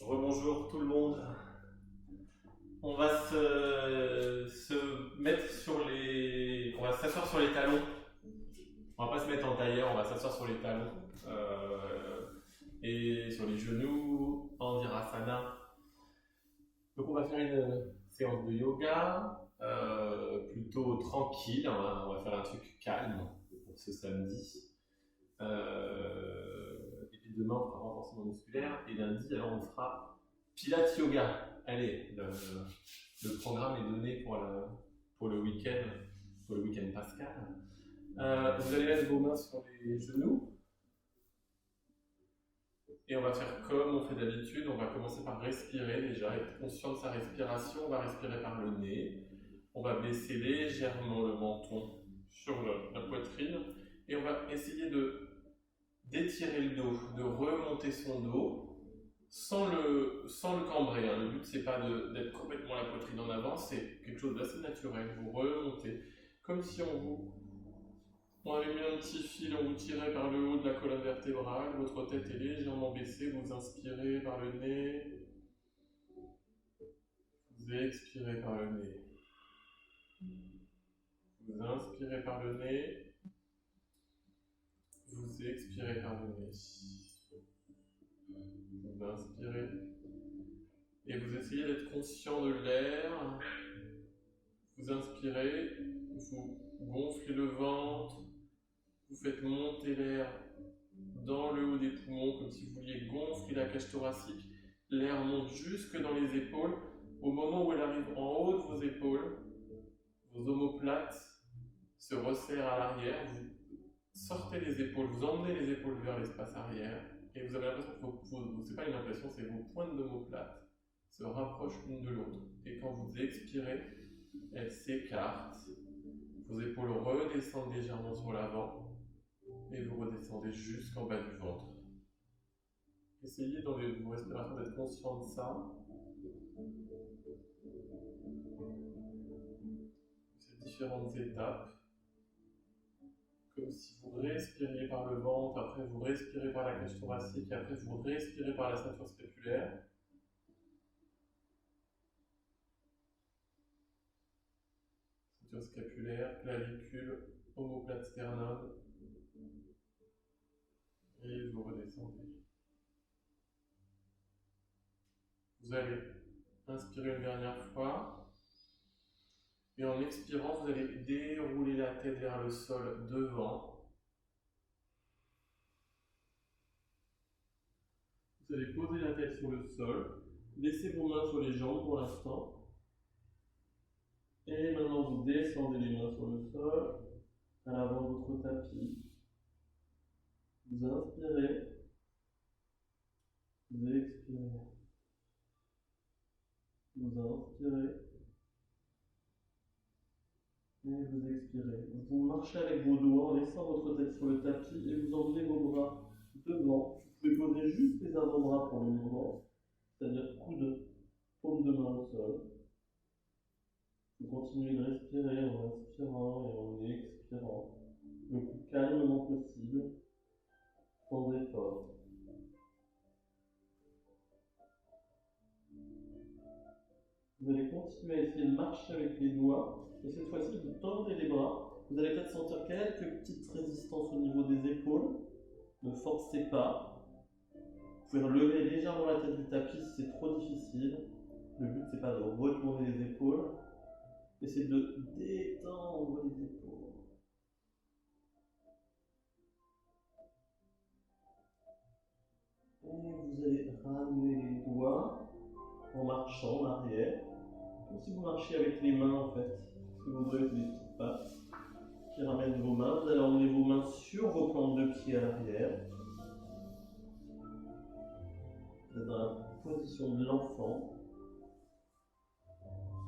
Rebonjour tout le monde. On va se mettre sur les. On va s'asseoir sur les talons. On va pas se mettre en tailleur, on va s'asseoir sur les talons. Et sur les genoux, en virasana. Donc on va faire une séance de yoga, plutôt tranquille. On va faire un truc calme pour ce samedi. Et puis demain on fera renforcement musculaire. Et lundi alors on fera Pilates yoga. Allez, le programme est donné pour le week-end pascal. Vous allez mettre vos mains sur les genoux. Et on va faire comme on fait d'habitude, on va commencer par respirer déjà, être conscient de sa respiration, on va respirer par le nez, on va baisser légèrement le menton sur la poitrine et on va essayer d'étirer le dos, de remonter son dos sans le cambrer. Le but c'est pas d'être complètement la poitrine en avant, c'est quelque chose d'assez naturel, vous remontez, comme si on avait mis un petit fil, on vous tirait par le haut de la colonne vertébrale, votre tête est légèrement baissée, vous inspirez par le nez, vous expirez par le nez. Vous inspirez par le nez, vous expirez par le nez. Vous inspirez et vous essayez d'être conscient de l'air. Vous inspirez, vous gonflez le ventre, vous faites monter l'air dans le haut des poumons, comme si vous vouliez gonfler la cage thoracique. L'air monte jusque dans les épaules. Au moment où elle arrive en haut de vos épaules, vos omoplates se resserrent à l'arrière. Vous sortez les épaules, vous emmenez les épaules vers l'espace arrière. Et vous avez l'impression que c'est pas une impression, c'est vos pointes d'omoplate se rapprochent l'une de l'autre. Et quand vous expirez, elles s'écartent. Vos épaules redescendent légèrement sur l'avant. Et vous redescendez jusqu'en bas du ventre. Essayez dans vos respirations d'être conscient de ça. Ces différentes étapes. Comme si vous respiriez par le ventre, après vous respirez par la cage thoracique, et après vous respirez par la ceinture scapulaire. Ceinture scapulaire, clavicule, omoplate sternum. Et vous redescendez. Vous allez inspirer une dernière fois. Et en expirant, vous allez dérouler la tête vers le sol devant. Vous allez poser la tête sur le sol. Laissez vos mains sur les jambes pour l'instant. Et maintenant, vous descendez les mains sur le sol, à l'avant de votre tapis. Vous inspirez. Vous expirez. Vous inspirez. Et vous expirez. Vous marchez avec vos doigts en laissant votre tête sur le tapis et vous emmenez vos bras devant. Vous pouvez poser juste les avant-bras pour le moment, c'est-à-dire coude, paume de main au sol. Vous continuez de respirer en inspirant et en expirant, le plus calmement possible, sans effort. Vous allez continuer à essayer de marcher avec les doigts, et cette fois-ci vous tendez les bras. Vous allez peut-être sentir quelques petites résistances au niveau des épaules. Ne forcez pas. Vous pouvez relever légèrement la tête du tapis si c'est trop difficile. Le but c'est pas de retourner les épaules, mais c'est de détendre les épaules. Et vous allez ramener les doigts en marchant en arrière. Comme si vous marchiez avec les mains en fait. Parce que vos doigts c'est des petites pattes qui ramènent vos mains. Vous allez emmener vos mains sur vos plantes de pied à l'arrière. Vous êtes dans la position de l'enfant.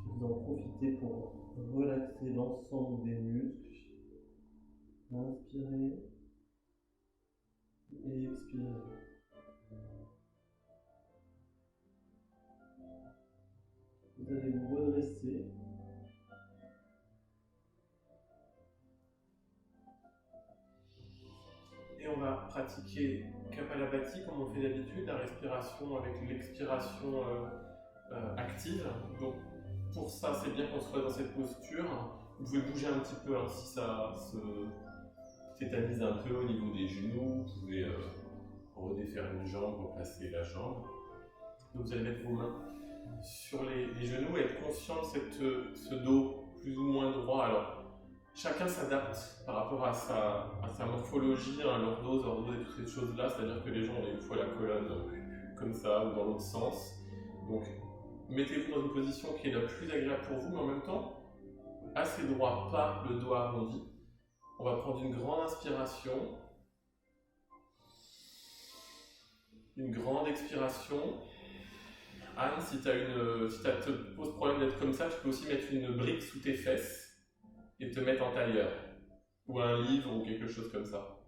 Vous en profitez pour relaxer l'ensemble des muscles. Inspirez et expirez. Vous allez vous redresser. Et on va pratiquer Kapalabhati comme on fait d'habitude, la respiration avec l'expiration active. Donc pour ça, c'est bien qu'on soit dans cette posture. Vous pouvez bouger un petit peu si ça se tétanise un peu au niveau des genoux. Vous pouvez redéfaire une jambe, replacer la jambe. Donc vous allez mettre vos mains sur les genoux et être conscient de ce dos plus ou moins droit. Alors, chacun s'adapte par rapport à sa morphologie, lordose et toutes ces choses-là. C'est-à-dire que les gens ont une fois la colonne comme ça ou dans l'autre sens. Donc, mettez-vous dans une position qui est la plus agréable pour vous, mais en même temps, assez droit, pas le dos arrondi. On va prendre une grande inspiration, une grande expiration. Anne, si ça te pose problème d'être comme ça, tu peux aussi mettre une brique sous tes fesses et te mettre en tailleur, ou un livre ou quelque chose comme ça.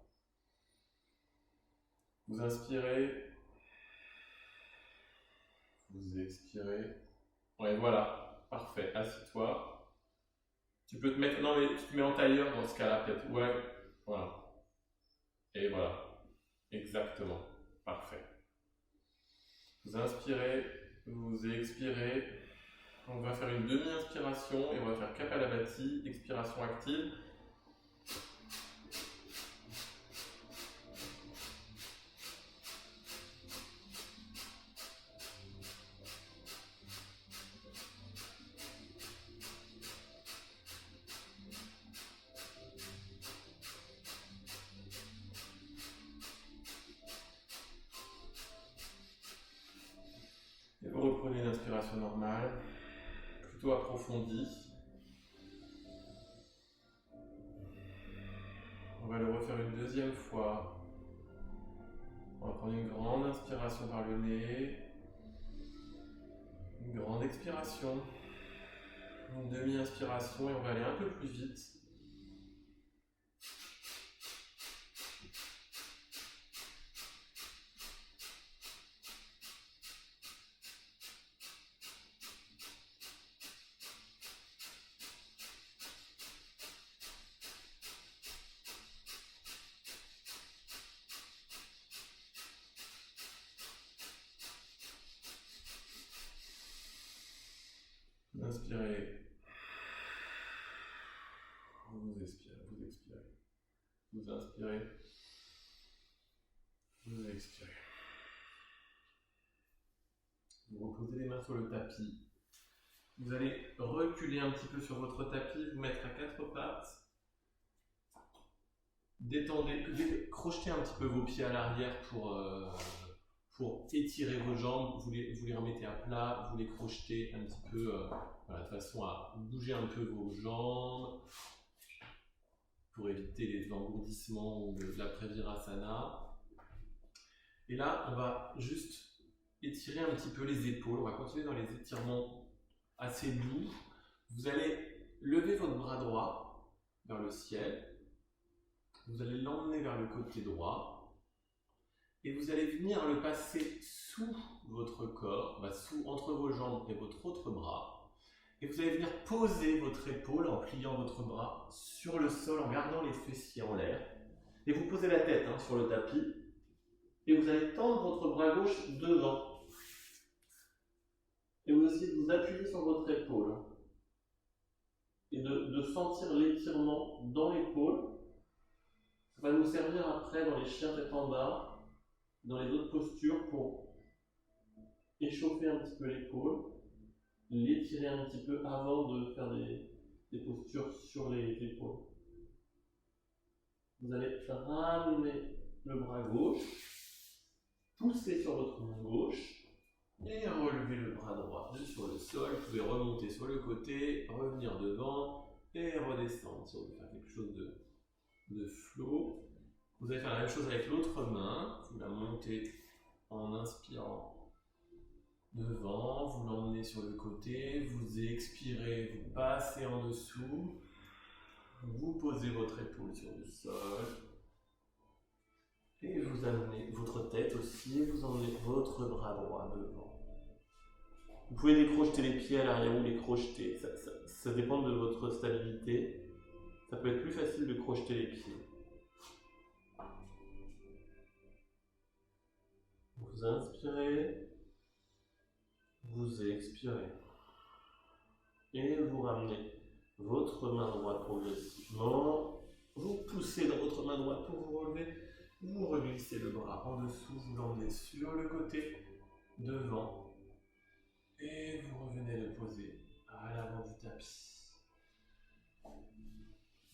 Vous inspirez, vous expirez. Ouais, voilà, parfait, assis-toi. Tu peux te mettre, non mais tu te mets en tailleur dans ce cas-là peut-être, ouais, voilà. Et voilà, exactement, parfait. Vous inspirez, vous expirez. On va faire une demi-inspiration et on va faire Kapalabhati, expiration active. Et vous reprenez une inspiration normale, plutôt approfondie. On va le refaire une deuxième fois. On va prendre une grande inspiration par le nez, une grande expiration, une demi-inspiration et on va aller un peu plus vite. Vous inspirez, vous expirez, vous expirez, vous inspirez, vous expirez. Vous reposez les mains sur le tapis. Vous allez reculer un petit peu sur votre tapis, vous mettre à quatre pattes. Détendez, crochetez un petit peu vos pieds à l'arrière pour étirer vos jambes. Vous les remettez à plat, vous les crochetez un petit peu de façon à bouger un peu vos jambes pour éviter les engourdissements ou l'après-virasana. Et là, on va juste étirer un petit peu les épaules. On va continuer dans les étirements assez doux. Vous allez lever votre bras droit vers le ciel. Vous allez l'emmener vers le côté droit. Et vous allez venir le passer sous votre corps, entre vos jambes et votre autre bras. Et vous allez venir poser votre épaule en pliant votre bras sur le sol en gardant les fessiers en l'air. Et vous posez la tête sur le tapis. Et vous allez tendre votre bras gauche devant. Et vous essayez de vous appuyer sur votre épaule. Et de sentir l'étirement dans l'épaule. Ça va nous servir après dans les chiens tête en bas, dans les autres postures pour échauffer un petit peu l'épaule, l'étirer un petit peu avant de faire des postures sur les épaules. Vous allez ramener le bras gauche, pousser sur votre main gauche et relever le bras droit sur le sol. Vous pouvez remonter sur le côté, revenir devant et redescendre si on veut faire quelque chose de flow. Vous allez faire la même chose avec l'autre main, vous la montez en inspirant devant, vous l'emmenez sur le côté, vous expirez, vous passez en dessous, vous posez votre épaule sur le sol et vous amenez votre tête aussi, vous emmenez votre bras droit devant. Vous pouvez décrocheter les pieds à l'arrière ou les crocheter, ça dépend de votre stabilité. Ça peut être plus facile de crocheter les pieds. Vous inspirez, vous expirez. Et vous ramenez votre main droite progressivement. Vous poussez dans votre main droite pour vous relever. Vous reglissez le bras en dessous, vous l'emmenez sur le côté, devant. Et vous revenez le poser à l'avant du tapis.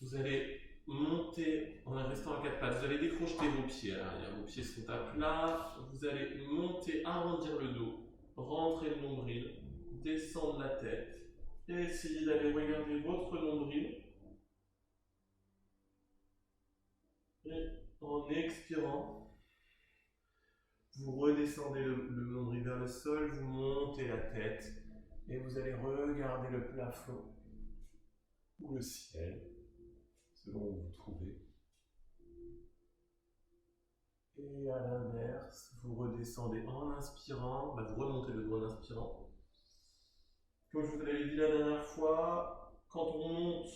Vous allez monter en restant à quatre pattes. Vous allez décrocher vos pieds à l'arrière. Vos pieds sont à plat. Vous allez monter, arrondir le dos, rentrer le nombril, descendre la tête. Et essayez d'aller regarder votre nombril. Et en expirant, vous redescendez le nombril vers le sol, vous montez la tête et vous allez regarder le plafond ou le ciel, selon où vous vous trouvez. Et à l'inverse, vous redescendez en inspirant, vous remontez le dos en inspirant. Comme je vous l'avais dit la dernière fois, quand on monte,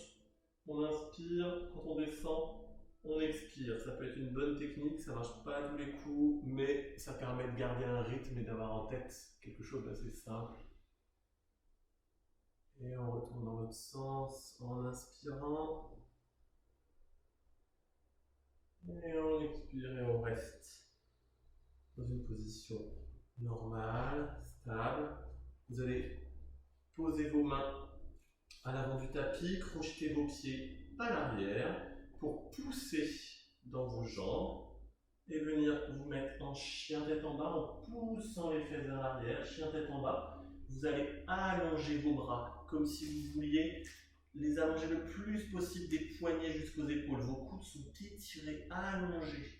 on inspire, quand on descend, on expire. Ça peut être une bonne technique, ça ne marche pas à tous les coups, mais ça permet de garder un rythme et d'avoir en tête quelque chose d'assez simple. Et on retourne dans l'autre sens en inspirant. Et on expire et on reste dans une position normale, stable. Vous allez poser vos mains à l'avant du tapis, crochetez vos pieds à l'arrière pour pousser dans vos jambes et venir vous mettre en chien tête en bas en poussant les fesses vers l'arrière, chien tête en bas. Vous allez allonger vos bras comme si vous vouliez les allonger le plus possible des poignets jusqu'aux épaules. Vos coudes sont étirés, allongés.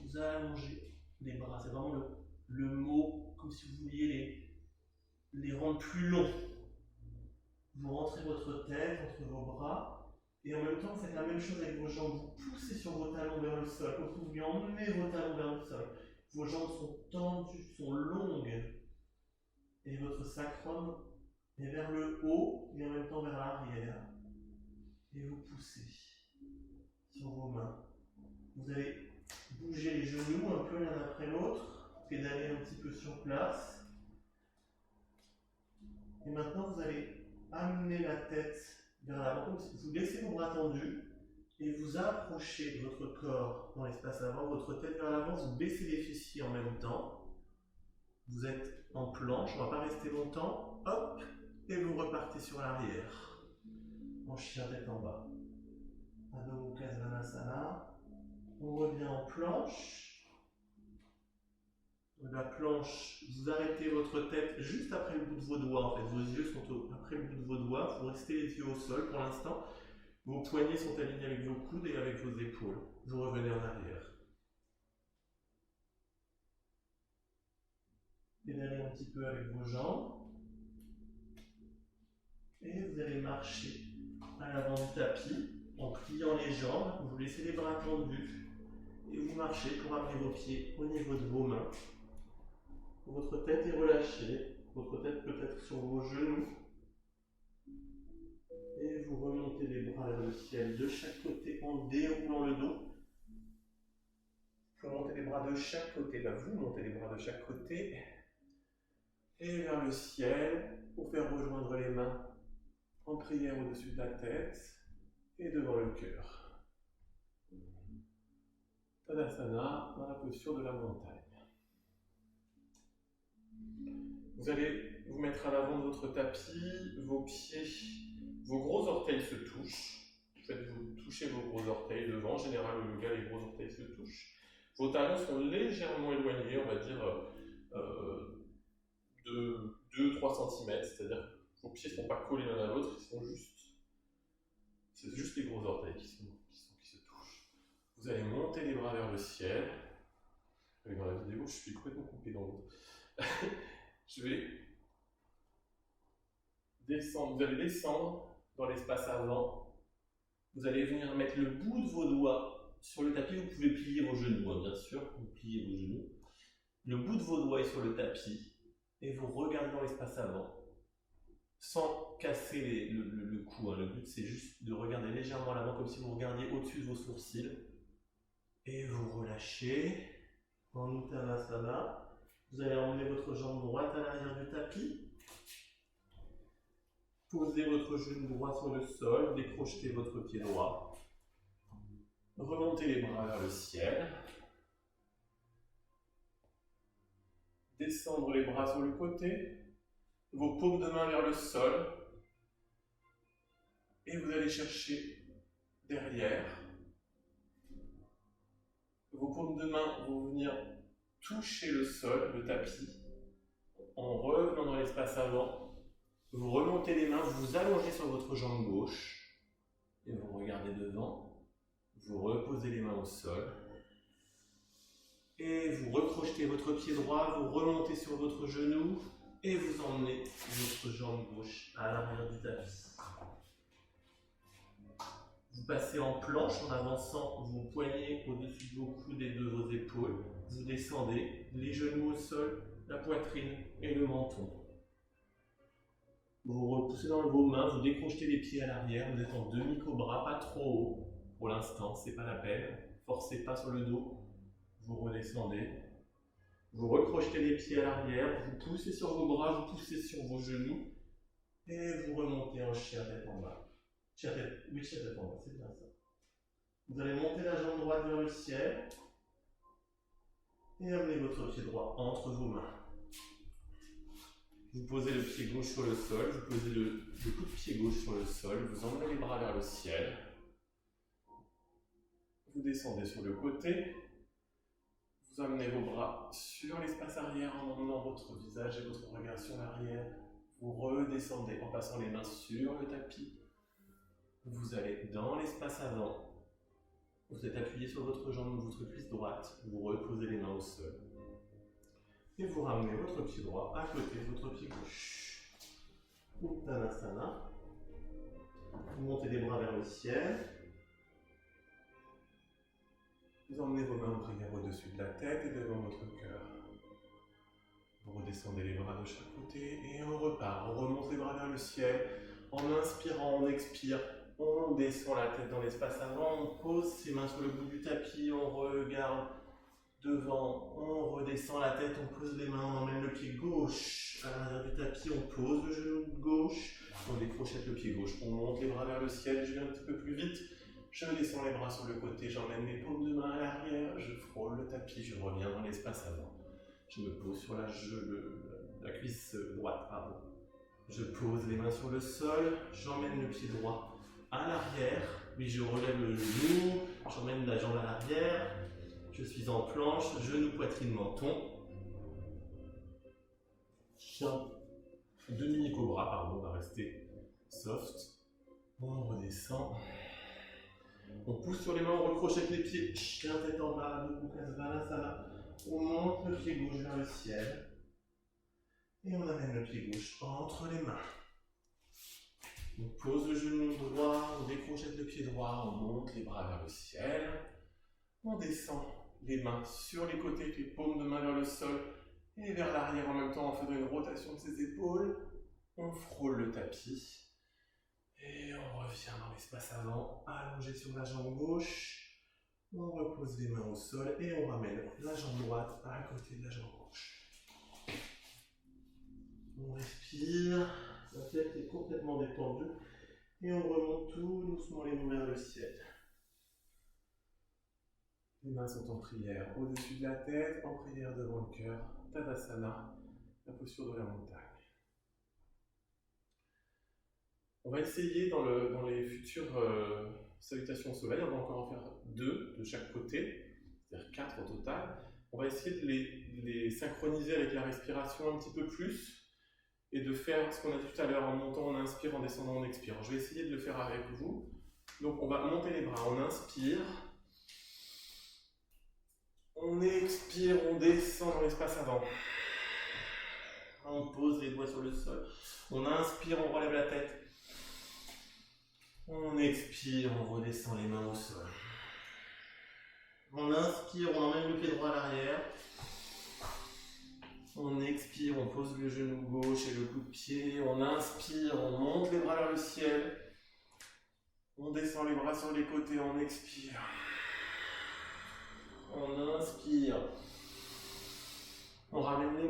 Vous allongez les bras, c'est vraiment le mot, comme si vous vouliez les rendre plus longs. Vous rentrez votre tête entre vos bras et en même temps vous faites la même chose avec vos jambes. Vous poussez sur vos talons vers le sol, comme si vous vouliez emmener vos talons vers le sol. Vos jambes sont tendues, sont longues et votre sacrum est vers le haut et en même temps vers l'arrière. Et vous poussez sur vos mains. Vous allez bouger les genoux un peu l'un après l'autre, pédaler un petit peu sur place. Et maintenant vous allez amener la tête vers l'avant, vous laissez vos bras tendus et vous approchez votre corps dans l'espace avant, votre tête vers l'avant, vous baissez les fessiers en même temps. Vous êtes en planche, on ne va pas rester longtemps, hop, et vous repartez sur l'arrière, en chien tête en bas. Adho Mukha Svanasana, on revient en planche. La planche, vous arrêtez votre tête juste après le bout de vos doigts, en fait, vos yeux sont après le bout de vos doigts, vous restez les yeux au sol pour l'instant, vos poignets sont alignés avec vos coudes et avec vos épaules, vous revenez en arrière. Pédalez un petit peu avec vos jambes, et vous allez marcher à l'avant du tapis, en pliant les jambes, vous laissez les bras tendus, et vous marchez pour amener vos pieds au niveau de vos mains. Votre tête est relâchée, votre tête peut être sur vos genoux. Et vous remontez les bras vers le ciel de chaque côté en déroulant le dos. Vous montez les bras de chaque côté, vous montez les bras de chaque côté. Et vers le ciel pour faire rejoindre les mains en prière au-dessus de la tête et devant le cœur. Tadasana dans la posture de la montagne. Vous allez vous mettre à l'avant de votre tapis, vos pieds, vos gros orteils se touchent. Vous touchez vos gros orteils devant. En général, au yoga, les gros orteils se touchent. Vos talons sont légèrement éloignés, on va dire de 2-3 cm, c'est-à-dire que vos pieds ne sont pas collés l'un à l'autre, c'est juste les gros orteils qui se touchent. Vous allez monter les bras vers le ciel. Dans la vidéo, je suis complètement coupé dans l'autre. Je vais descendre, vous allez descendre dans l'espace avant. Vous allez venir mettre le bout de vos doigts sur le tapis. Vous pouvez plier vos genoux, bien sûr. Vous pliez vos genoux. Le bout de vos doigts est sur le tapis et vous regardez dans l'espace avant sans casser le cou. Le but, c'est juste de regarder légèrement à l'avant comme si vous regardiez au-dessus de vos sourcils. Et vous relâchez en Uttanasana. Vous allez emmener votre jambe droite à l'arrière du tapis. Posez votre genou droit sur le sol, décrochez votre pied droit. Remontez les bras vers le ciel. Descendre les bras sur le côté. Vos paumes de main vers le sol. Et vous allez chercher derrière. Vos paumes de main vont venir toucher le sol, le tapis. En revenant dans l'espace avant, vous remontez les mains, vous vous allongez sur votre jambe gauche. Et vous regardez devant. Vous reposez les mains au sol. Et vous recrochetez votre pied droit, vous remontez sur votre genou. Et vous emmenez votre jambe gauche à l'arrière du tapis. Vous passez en planche en avançant vos poignets au-dessus de vos coudes et de vos épaules. Vous descendez, les genoux au sol, la poitrine et le menton. Vous repoussez dans vos mains, vous décrochetez les pieds à l'arrière, vous êtes en demi-cobra, pas trop haut. Pour l'instant, c'est pas la peine. Forcez pas sur le dos. Vous redescendez. Vous recrochetez les pieds à l'arrière, vous poussez sur vos bras, vous poussez sur vos genoux. Et vous remontez en chien tête en bas. Chien tête en bas, c'est bien ça. Vous allez monter la jambe droite vers le ciel. Et amener votre pied droit entre vos mains. Vous posez le pied gauche sur le sol, vous posez le coup de pied gauche sur le sol, vous emmenez les bras vers le ciel. Vous descendez sur le côté. Vous amenez vos bras sur l'espace arrière en emmenant votre visage et votre regard sur l'arrière. Vous redescendez en passant les mains sur le tapis. Vous allez dans l'espace avant. Vous êtes appuyé sur votre jambe, votre cuisse droite. Vous reposez les mains au sol. Et vous ramenez votre pied droit à côté de votre pied gauche. Uttanasana. Vous montez les bras vers le ciel. Vous emmenez vos mains en prière au-dessus de la tête et devant votre cœur. Vous redescendez les bras de chaque côté et on repart. On remonte les bras vers le ciel. En inspirant, on expire. On descend la tête dans l'espace avant. On pose ses mains sur le bout du tapis. On regarde devant. On redescend la tête. On pose les mains. On emmène le pied gauche à l'arrière du tapis. On pose le genou gauche. On décrochette le pied gauche. On monte les bras vers le ciel. Je vais un petit peu plus vite. Je descends les bras sur le côté, j'emmène mes paumes de main à l'arrière, je frôle le tapis, je reviens dans l'espace avant. Je me pose sur la cuisse droite, pardon. Je pose les mains sur le sol, j'emmène le pied droit à l'arrière, puis je relève le genou, j'emmène la jambe à l'arrière, je suis en planche, genou, poitrine, menton. Chien, demi-cobra, pardon, on va rester soft. On redescend. On pousse sur les mains, on recrochette les pieds, chien tête en bas, Uttanasana. On monte le pied gauche vers le ciel. Et on amène le pied gauche entre les mains. On pose le genou droit, on décrochette le pied droit, on monte les bras vers le ciel. On descend les mains sur les côtés, les paumes de main vers le sol et vers l'arrière en même temps en faisant une rotation de ses épaules. On frôle le tapis. Et on revient dans l'espace avant, allongé sur la jambe gauche. On repose les mains au sol et on ramène la jambe droite à côté de la jambe gauche. On respire, la tête est complètement détendue et on remonte tout doucement les mains vers le ciel. Les mains sont en prière au-dessus de la tête, en prière devant le cœur. Tadasana, la posture de la montagne. On va essayer dans les futures salutations au soleil, on va encore en faire 2 de chaque côté, c'est-à-dire 4 au total. On va essayer de les synchroniser avec la respiration un petit peu plus et de faire ce qu'on a dit tout à l'heure, en montant on inspire, en descendant on expire. Je vais essayer de le faire avec vous. Donc on va monter les bras, on inspire, on expire, on descend dans l'espace avant. On pose les doigts sur le sol, on inspire, on relève la tête. On expire, on redescend les mains au sol. On inspire, on emmène le pied droit à l'arrière. On expire, on pose le genou gauche et le coup de pied. On inspire, on monte les bras vers le ciel. On descend les bras sur les côtés, on expire. On inspire. On ramène les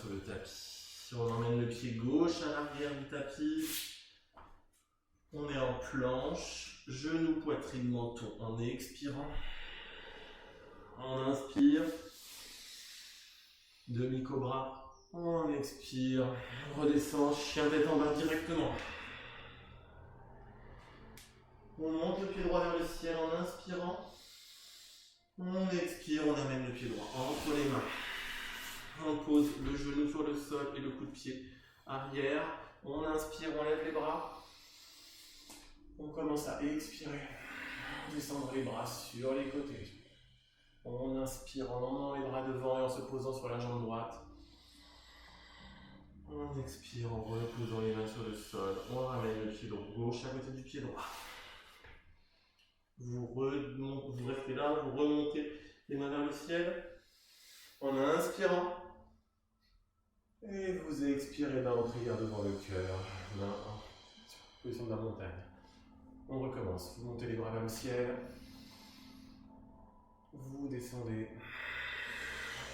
sur le tapis. On emmène le pied gauche à l'arrière du tapis. On est en planche, genou, poitrine, menton en expirant. On inspire. Demi-cobra. On expire. On redescend, chien tête en bas directement. On monte le pied droit vers le ciel en inspirant. On expire, on amène le pied droit entre les mains. On pose le genou sur le sol et le coup de pied arrière. On inspire, on lève les bras. On commence à expirer. Descendre les bras sur les côtés. On inspire en emmenant les bras devant et en se posant sur la jambe droite. On expire en reposant les mains sur le sol. On ramène le pied gauche à côté du pied droit. Vous restez là, vous remontez les mains vers le ciel en inspirant. Et vous expirez main en prière devant le cœur. Main en position de la montagne. On recommence. Vous montez les bras vers le ciel. Vous descendez.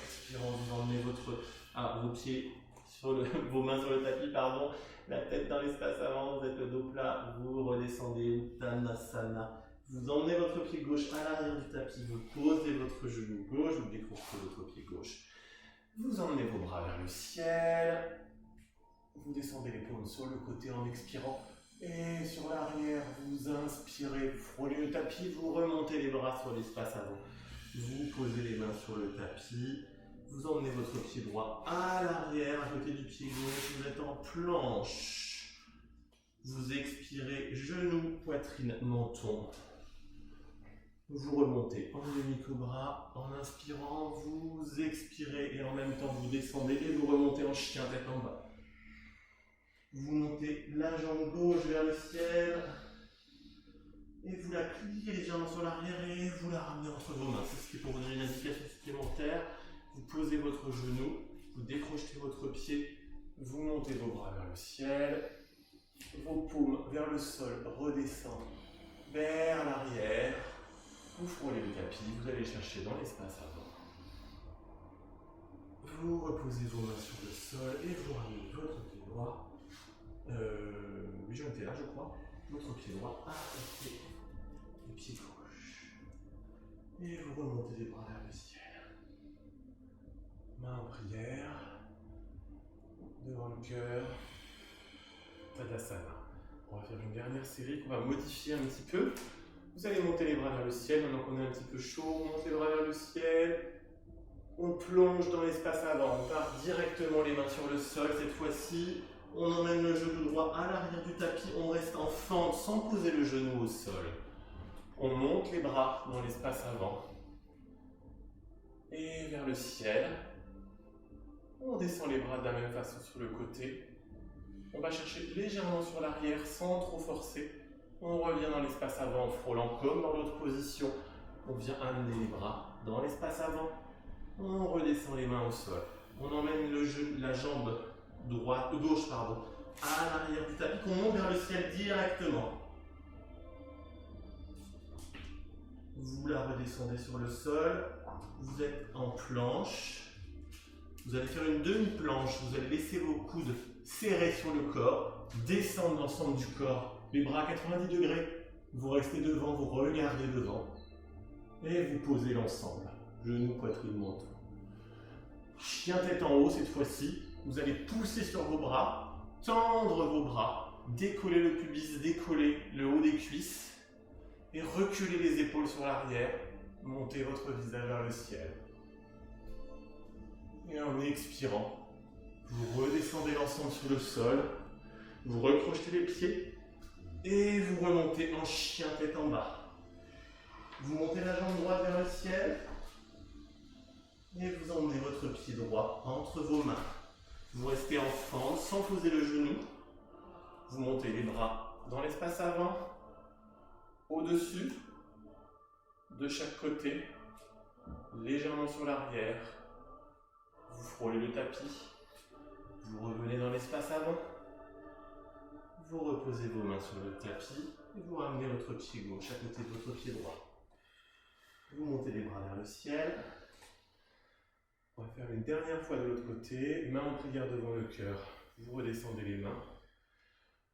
Expirant, vous emmenez vos pieds sur vos mains sur le tapis, pardon. La tête dans l'espace avant, vous êtes le dos plat. Vous redescendez Uttanasana. Vous emmenez votre pied gauche à l'arrière du tapis. Vous posez votre genou gauche. Vous décrochez votre pied gauche. Vous emmenez vos bras vers le ciel. Vous descendez les paumes sur le côté en expirant. Et sur l'arrière, vous inspirez, vous frôlez le tapis, vous remontez les bras sur l'espace avant. Vous posez les mains sur le tapis. Vous emmenez votre pied droit à l'arrière, à côté du pied gauche. Vous êtes en planche. Vous expirez, genou, poitrine, menton. Vous remontez en demi-cobra, en inspirant, vous expirez et en même temps vous descendez et vous remontez en chien tête en bas. Vous montez la jambe gauche vers le ciel et vous la pliez légèrement sur l'arrière et vous la ramenez entre vos mains. C'est ce qui est pour vous donner une indication supplémentaire. Vous posez votre genou, vous décrochez votre pied, vous montez vos bras vers le ciel, vos paumes vers le sol redescendent vers l'arrière. Vous frôlez le tapis, vous allez chercher dans l'espace avant. Vous reposez vos mains sur le sol et vous ramenez votre pied droit. Oui, j'en étais là, je crois. Votre pied droit à côté du pied gauche. Et vous remontez les bras vers le ciel. Main en prière. Devant le cœur. Tadasana. On va faire une dernière série qu'on va modifier un petit peu. Vous allez monter les bras vers le ciel, maintenant qu'on est un petit peu chaud, on monte les bras vers le ciel. On plonge dans l'espace avant, on part directement les mains sur le sol cette fois-ci. On emmène le genou droit à l'arrière du tapis, on reste en fente sans poser le genou au sol. On monte les bras dans l'espace avant. Et vers le ciel. On descend les bras de la même façon sur le côté. On va chercher légèrement sur l'arrière sans trop forcer. On revient dans l'espace avant en frôlant comme dans l'autre position. On vient amener les bras dans l'espace avant. On redescend les mains au sol. On emmène la jambe gauche à l'arrière du tapis qu'on monte vers le ciel directement. Vous la redescendez sur le sol. Vous êtes en planche. Vous allez faire une demi-planche. Vous allez laisser vos coudes serrés sur le corps. Descendre l'ensemble du corps. Les bras à 90 degrés. Vous restez devant, vous regardez devant. Et vous posez l'ensemble. Genoux, poitrine, menton. Chien tête en haut cette fois-ci. Vous allez pousser sur vos bras, tendre vos bras, décoller le pubis, décoller le haut des cuisses et reculer les épaules sur l'arrière. Montez votre visage vers le ciel. Et en expirant, vous redescendez l'ensemble sur le sol. Vous recrochetez les pieds et vous remontez en chien tête en bas. Vous montez la jambe droite vers le ciel et vous emmenez votre pied droit entre vos mains. Vous restez en fente sans poser le genou. Vous montez les bras dans l'espace avant, au-dessus, de chaque côté, légèrement sur l'arrière. Vous frôlez le tapis. Vous revenez dans l'espace avant. Vous reposez vos mains sur le tapis et vous ramenez votre pied gauche à côté de votre pied droit. Vous montez les bras vers le ciel. On va faire une dernière fois de l'autre côté, main en prière devant le cœur. Vous redescendez les mains.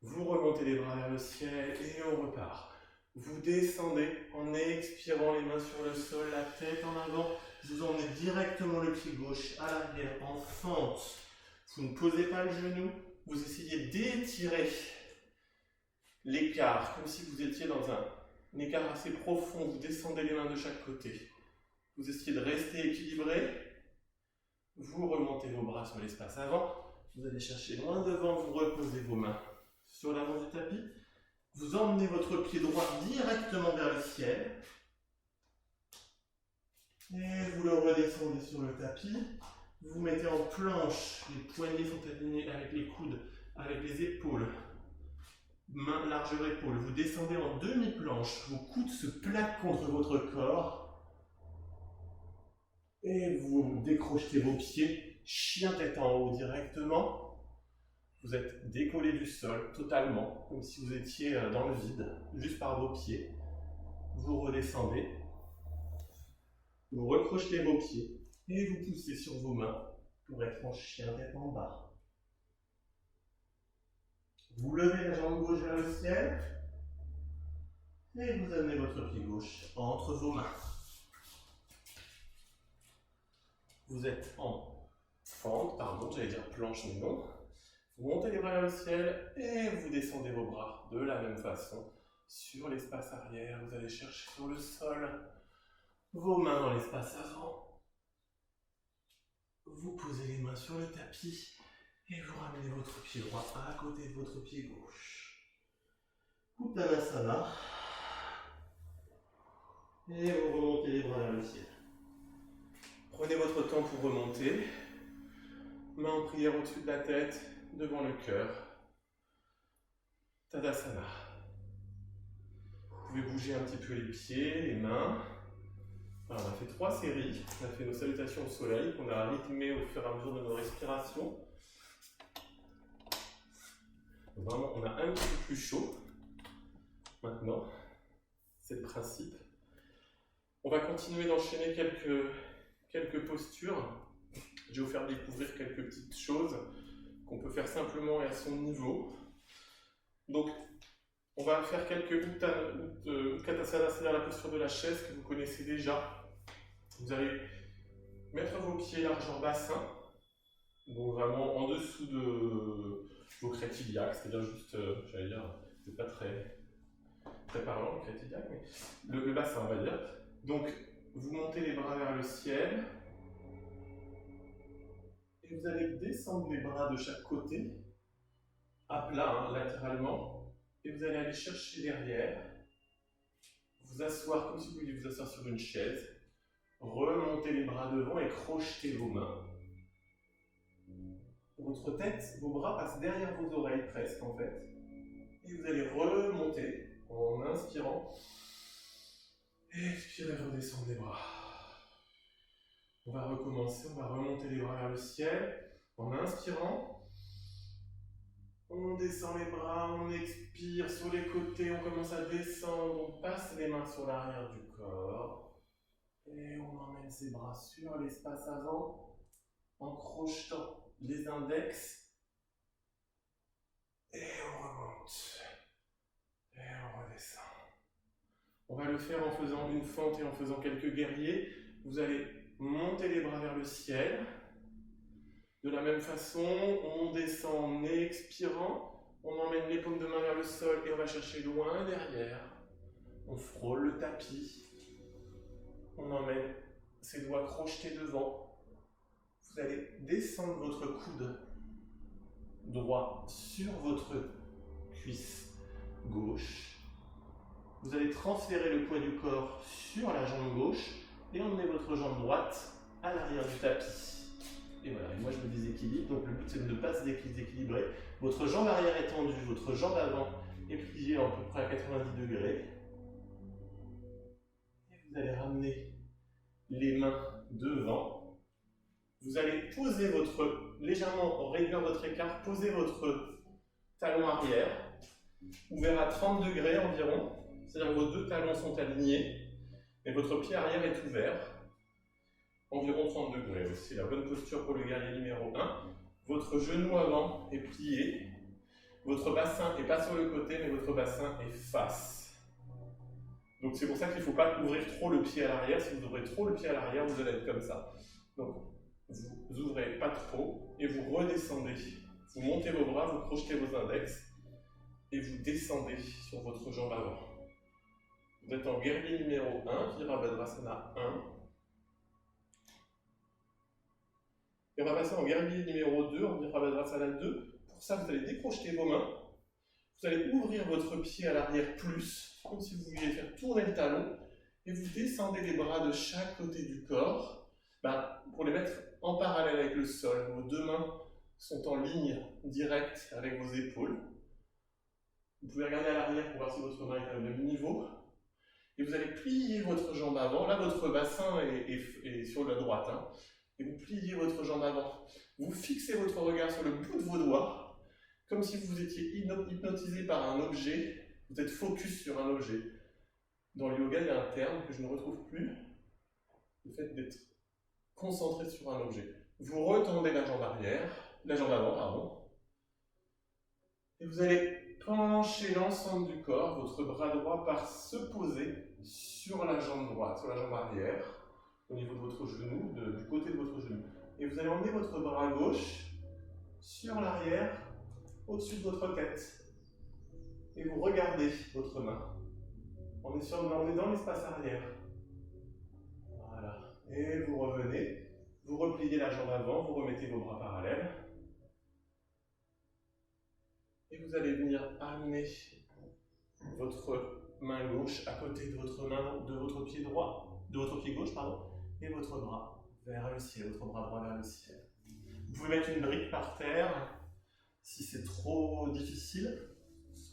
Vous remontez les bras vers le ciel et on repart. Vous descendez en expirant les mains sur le sol, la tête en avant. Vous emmenez directement le pied gauche à l'arrière en fente. Vous ne posez pas le genou. Vous essayez d'étirer l'écart, comme si vous étiez dans un écart assez profond. Vous descendez les mains de chaque côté. Vous essayez de rester équilibré. Vous remontez vos bras sur l'espace avant. Vous allez chercher loin devant. Vous reposez vos mains sur l'avant du tapis. Vous emmenez votre pied droit directement vers le ciel. Et vous le redescendez sur le tapis. Vous mettez en planche. Les poignets sont alignés avec les coudes, avec les épaules. Main, largeur épaule. Vous descendez en demi-planche. Vos coudes se plaquent contre votre corps. Et vous décrochetez vos pieds. Chien tête en haut directement. Vous êtes décollé du sol totalement, comme si vous étiez dans le vide, juste par vos pieds. Vous redescendez. Vous recrochetez vos pieds et vous poussez sur vos mains pour être en chien tête en bas. Vous levez la jambe gauche vers le ciel et vous amenez votre pied gauche entre vos mains. Vous êtes en fente, pardon, j'allais dire planche mais non. Vous montez les bras vers le ciel et vous descendez vos bras de la même façon sur l'espace arrière. Vous allez chercher sur le sol vos mains dans l'espace avant. Vous posez les mains sur le tapis et vous ramenez votre pied droit à côté de votre pied gauche. Uttanasana. Et vous remontez les bras vers le ciel. Prenez votre temps pour remonter. Main en prière au-dessus de la tête, devant le cœur. Tadasana. Vous pouvez bouger un petit peu les pieds, les mains. Alors, on a fait 3 séries. On a fait nos salutations au soleil qu'on a rythmées au fur et à mesure de nos respirations. Donc, vraiment, on a un petit peu plus chaud. Maintenant, c'est le principe. On va continuer d'enchaîner quelques postures. Je vais vous faire découvrir quelques petites choses qu'on peut faire simplement et à son niveau. Donc, on va faire quelques Uttanasana, c'est-à-dire la posture de la chaise que vous connaissez déjà. Vous allez mettre vos pieds largeur bassin, donc vraiment en dessous de vos crêtes iliaques, c'est-à-dire juste, j'allais dire, c'est pas très parlant, le crête iliaque, mais le bassin, on va dire. Donc, vous montez les bras vers le ciel. Et vous allez descendre les bras de chaque côté, à plat, latéralement. Et vous allez aller chercher derrière, vous asseoir comme si vous vouliez vous asseoir sur une chaise, remonter les bras devant et crocheter vos mains. Votre tête, vos bras passent derrière vos oreilles presque en fait. Et vous allez remonter en inspirant. Expirez, redescendez les bras. On va recommencer, on va remonter les bras vers le ciel en inspirant. On descend les bras, on expire sur les côtés, on commence à descendre, on passe les mains sur l'arrière du corps. Et on emmène ses bras sur l'espace avant, en crochetant les index. Et on remonte. Et on redescend. On va le faire en faisant une fente et en faisant quelques guerriers. Vous allez monter les bras vers le ciel. De la même façon, on descend en expirant, on emmène les paumes de main vers le sol et on va chercher loin derrière. On frôle le tapis. On emmène ses doigts crochetés devant. Vous allez descendre votre coude droit sur votre cuisse gauche. Vous allez transférer le poids du corps sur la jambe gauche et emmener votre jambe droite à l'arrière du tapis. Et voilà, et moi je me déséquilibre, donc le but c'est de ne pas se déséquilibrer. Votre jambe arrière est tendue, votre jambe avant est pliée à peu près à 90 degrés. Et vous allez ramener les mains devant. Vous allez poser légèrement réduire votre écart, poser votre talon arrière, ouvert à 30 degrés environ. C'est-à-dire que vos deux talons sont alignés, mais votre pied arrière est ouvert. environ 30 degrés. C'est la bonne posture pour le guerrier numéro 1. Votre genou avant est plié. Votre bassin n'est pas sur le côté, mais votre bassin est face. Donc c'est pour ça qu'il ne faut pas ouvrir trop le pied à l'arrière. Si vous ouvrez trop le pied à l'arrière, vous allez être comme ça. Donc vous ouvrez pas trop et vous redescendez. Vous montez vos bras, vous projetez vos index et vous descendez sur votre jambe avant. Vous êtes en guerrier numéro 1, Virabhadrasana 1. Et on va passer en guerrier numéro 2, en Virabhadrasana 2. Pour ça, vous allez décrocher vos mains. Vous allez ouvrir votre pied à l'arrière plus, comme si vous vouliez faire tourner le talon. Et vous descendez les bras de chaque côté du corps pour les mettre en parallèle avec le sol. Vos deux mains sont en ligne directe avec vos épaules. Vous pouvez regarder à l'arrière pour voir si votre main est au même niveau. Et vous allez plier votre jambe avant. Là, votre bassin est sur la droite. Hein. Et vous pliez votre jambe avant. Vous fixez votre regard sur le bout de vos doigts, comme si vous étiez hypnotisé par un objet. Vous êtes focus sur un objet. Dans le yoga, il y a un terme que je ne retrouve plus. Le fait d'être concentré sur un objet. Vous retendez la jambe avant, pardon. Et vous allez pencher l'ensemble du corps. Votre bras droit part se poser sur la jambe droite, sur la jambe arrière, au niveau de votre genou, du côté de votre genou. Et vous allez emmener votre bras gauche sur l'arrière, au-dessus de votre tête. Et vous regardez votre main, en essayant de l'emmener dans l'espace arrière. Voilà. Et vous revenez, vous repliez la jambe avant, vous remettez vos bras parallèles. Et vous allez venir amener votre main gauche à côté de votre pied droit, de votre pied gauche, pardon, et votre bras vers le ciel, votre bras droit vers le ciel. Vous pouvez mettre une brique par terre, si c'est trop difficile,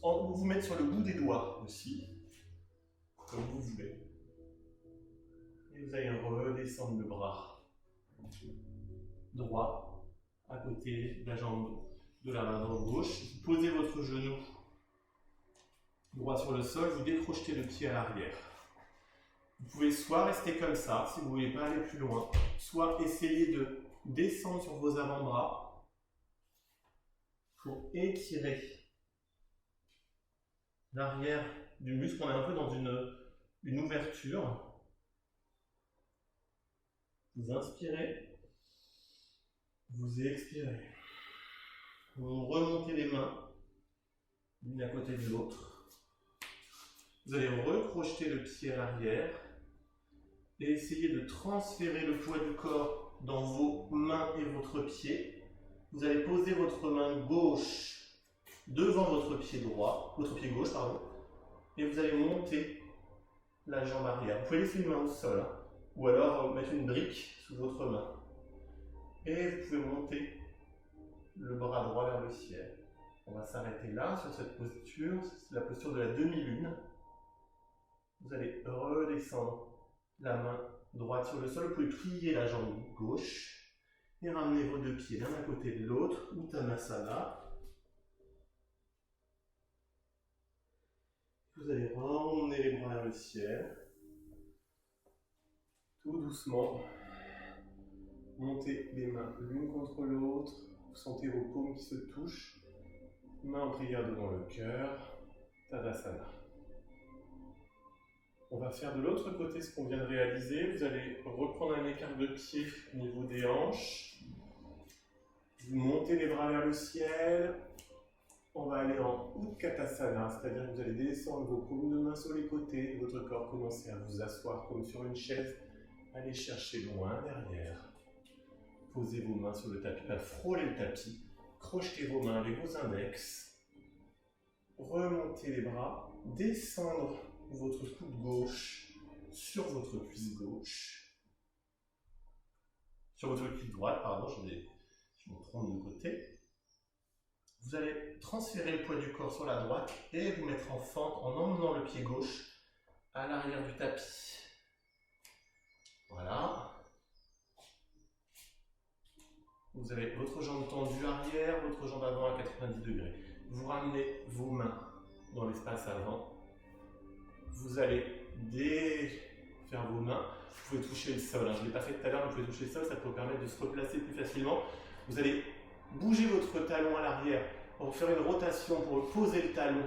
ou vous mettre sur le bout des doigts aussi, comme vous voulez. Et vous allez redescendre le bras droit à côté de la jambe de la main gauche. Vous posez votre genou droit sur le sol, vous décrochetez le pied à l'arrière. Vous pouvez soit rester comme ça, si vous ne voulez pas aller plus loin, soit essayer de descendre sur vos avant-bras pour étirer l'arrière du muscle. On est un peu dans une ouverture. Vous inspirez, vous expirez. Vous remontez les mains l'une à côté de l'autre. Vous allez recrocheter le pied à l'arrière et essayer de transférer le poids du corps dans vos mains et votre pied. Vous allez poser votre main gauche devant votre pied gauche, et vous allez monter la jambe arrière. Vous pouvez laisser une main au sol, hein, ou alors mettre une brique sous votre main. Et vous pouvez monter le bras droit vers le ciel. On va s'arrêter là, sur cette posture, c'est la posture de la demi-lune. Vous allez redescendre la main droite sur le sol, vous pouvez plier la jambe gauche et ramener vos deux pieds l'un à côté de l'autre, Uttanasana. Vous allez emmener les bras vers le ciel, tout doucement. Montez les mains l'une contre l'autre, vous sentez vos paumes qui se touchent, mains en prière devant le cœur, Tadasana. On va faire de l'autre côté ce qu'on vient de réaliser. Vous allez reprendre un écart de pied au niveau des hanches. Vous montez les bras vers le ciel. On va aller en Utkatasana, c'est-à-dire que vous allez descendre vos paumes de main sur les côtés. Votre corps commence à vous asseoir comme sur une chaise. Allez chercher loin derrière. Posez vos mains sur le tapis, frôlez le tapis. Crochetez vos mains avec vos index. Remontez les bras. Descendre votre coude gauche sur votre cuisse gauche. Sur votre cuisse droite, pardon, je me trompe de côté. Vous allez transférer le poids du corps sur la droite et vous mettre en fente en emmenant le pied gauche à l'arrière du tapis. Voilà. Vous avez votre jambe tendue arrière, votre jambe avant à 90 degrés. Vous ramenez vos mains dans l'espace avant. Vous allez faire vos mains. Vous pouvy toucher le sol. Hein. Je ne l'ai pas fait tout à l'heure, mais vous pouvez toucher le sol, ça peut vous permettre de se replacer plus facilement. Vous allez bouger votre talon à l'arrière pour faire une rotation, pour poser le talon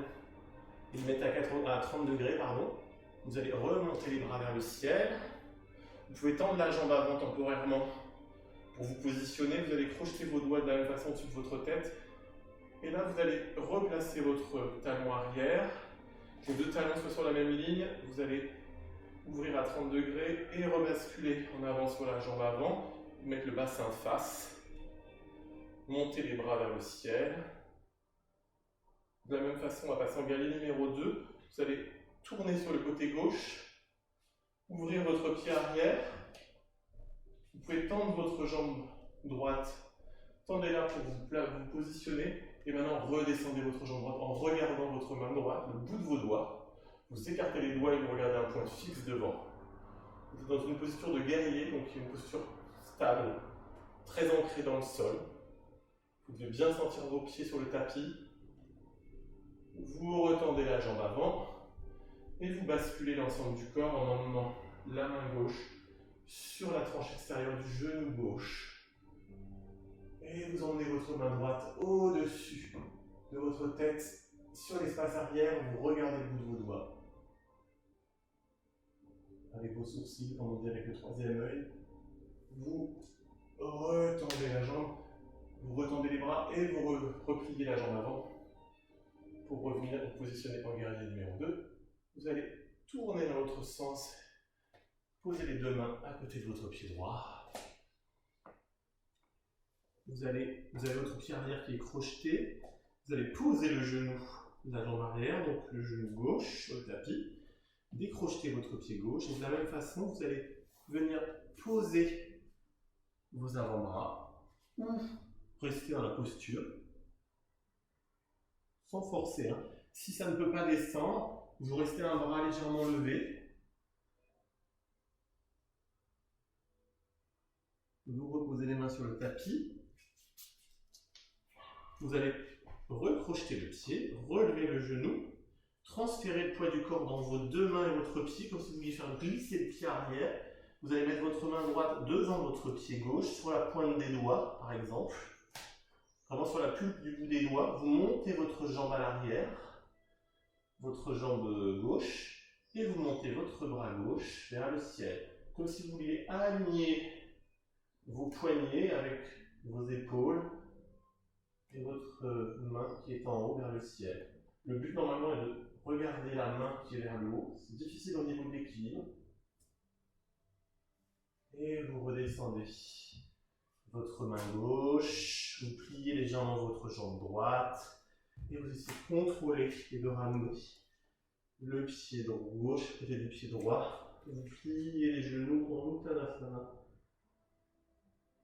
et le mettre à 30 degrés. Pardon. Vous allez remonter les bras vers le ciel. Vous pouvez tendre la jambe avant temporairement pour vous positionner. Vous allez crocheter vos doigts de la même façon au-dessus de votre tête. Et là, vous allez replacer votre talon arrière. Les deux talons soient sur la même ligne. Vous allez ouvrir à 30 degrés et rebasculer en avant sur la jambe avant. Mettre le bassin face. Monter les bras vers le ciel. De la même façon, on va passer en guerrier numéro 2. Vous allez tourner sur le côté gauche. Ouvrir votre pied arrière. Vous pouvez tendre votre jambe droite. Tendez-la pour vous positionner. Et maintenant, redescendez votre jambe droite en regardant votre main droite, le bout de vos doigts. Vous écartez les doigts et vous regardez un point fixe devant. Vous êtes dans une posture de guerrier, donc une posture stable, très ancrée dans le sol. Vous devez bien sentir vos pieds sur le tapis. Vous retendez la jambe avant et vous basculez l'ensemble du corps en emmenant la main gauche sur la tranche extérieure du genou gauche. Et vous emmenez votre main droite au-dessus de votre tête sur l'espace arrière. Vous regardez le bout de vos doigts. Avec vos sourcils, comme on dit avec le troisième œil. Vous retendez la jambe, vous retendez les bras et vous repliez la jambe avant pour revenir vous positionner en guerrier numéro 2. Vous allez tourner dans l'autre sens, poser les deux mains à côté de votre pied droit. Vous avez votre pied arrière qui est crocheté. Vous allez poser le genou de la jambe arrière, donc le genou gauche sur le tapis. Décrochetez votre pied gauche et de la même façon, vous allez venir poser vos avant-bras ou rester dans la posture sans forcer. Hein. Si ça ne peut pas descendre, vous restez un bras légèrement levé. Vous reposez les mains sur le tapis. Vous allez recrocheter le pied, relever le genou, transférer le poids du corps dans vos deux mains et votre pied, comme si vous vouliez faire glisser le pied arrière. Vous allez mettre votre main droite devant votre pied gauche, sur la pointe des doigts, par exemple. Vraiment sur la pulpe du bout des doigts. Vous montez votre jambe à l'arrière, votre jambe gauche, et vous montez votre bras gauche vers le ciel. Comme si vous vouliez aligner vos poignets avec vos épaules et votre main qui est en haut vers le ciel. Le but normalement est de regarder la main qui est vers le haut. C'est difficile au niveau de l'équilibre. Et vous redescendez votre main gauche, vous pliez légèrement votre jambe droite et vous essayez de contrôler et de ramener le pied gauche à côté du pied droit. Vous pliez les genoux en Uttanasana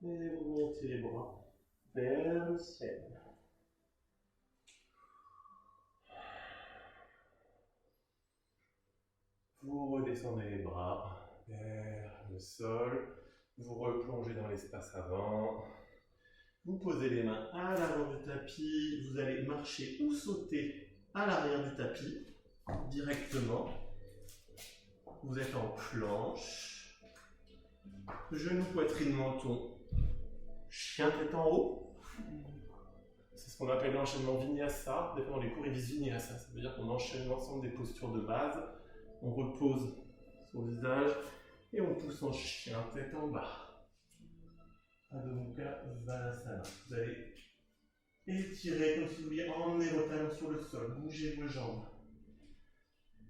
et vous montez les bras vers le ciel. Vous redescendez les bras vers le sol, vous replongez dans l'espace avant, vous posez les mains à l'avant du tapis, vous allez marcher ou sauter à l'arrière du tapis directement. Vous êtes en planche, genou, poitrine, menton, chien tête en haut. C'est ce qu'on appelle l'enchaînement Vinyasa. Des fois dans les cours ils disent Vinyasa, ça veut dire qu'on enchaîne l'ensemble des postures de base. On repose son visage et on pousse en chien, tête en bas. Adho Mukha Svanasana. Vous allez étirer comme si vous vouliez emmener vos talons sur le sol, bougez vos jambes.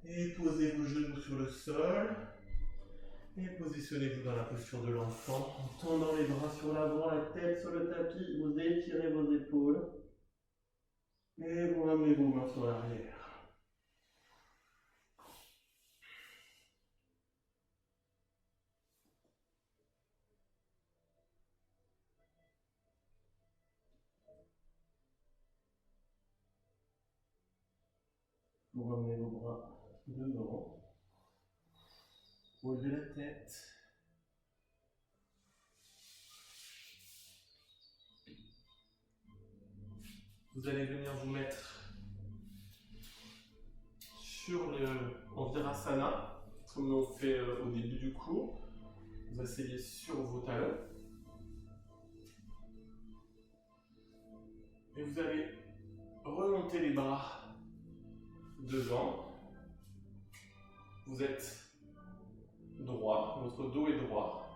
Et posez vos genoux sur le sol. Et positionnez-vous dans la posture de l'enfant en tendant les bras sur l'avant, la tête sur le tapis. Vous étirez vos épaules. Et vous ramenez vos mains sur l'arrière. Vous ramenez vos bras devant. Relevez la tête. Vous allez venir vous mettre sur le Virasana, comme on fait au début du cours. Vous asseyez sur vos talons. Et vous allez remonter les bras devant. Vous êtes droit, votre dos est droit.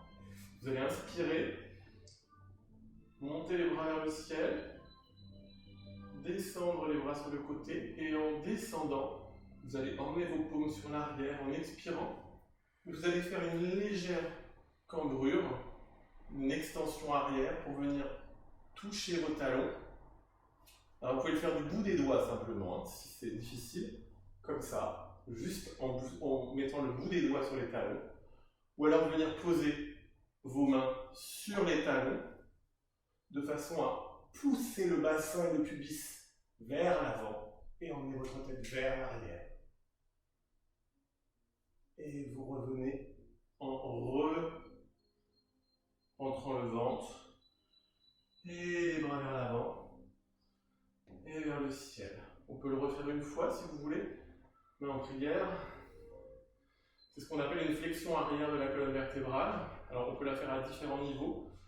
Vous allez inspirer, monter les bras vers le ciel, descendre les bras sur le côté, et en descendant, vous allez emmener vos paumes sur l'arrière en expirant. Vous allez faire une légère cambrure, une extension arrière pour venir toucher vos talons. Alors vous pouvez le faire du bout des doigts simplement, hein, si c'est difficile, comme ça, juste en mettant le bout des doigts sur les talons. Ou alors venir poser vos mains sur les talons, de façon à pousser le bassin et le pubis vers l'avant et emmener votre tête vers l'arrière. Et vous revenez en rentrant le ventre et les bras vers l'avant et vers le ciel. On peut le refaire une fois si vous voulez, mais en prière. C'est ce qu'on appelle une flexion arrière de la colonne vertébrale. Alors on peut la faire à différents niveaux.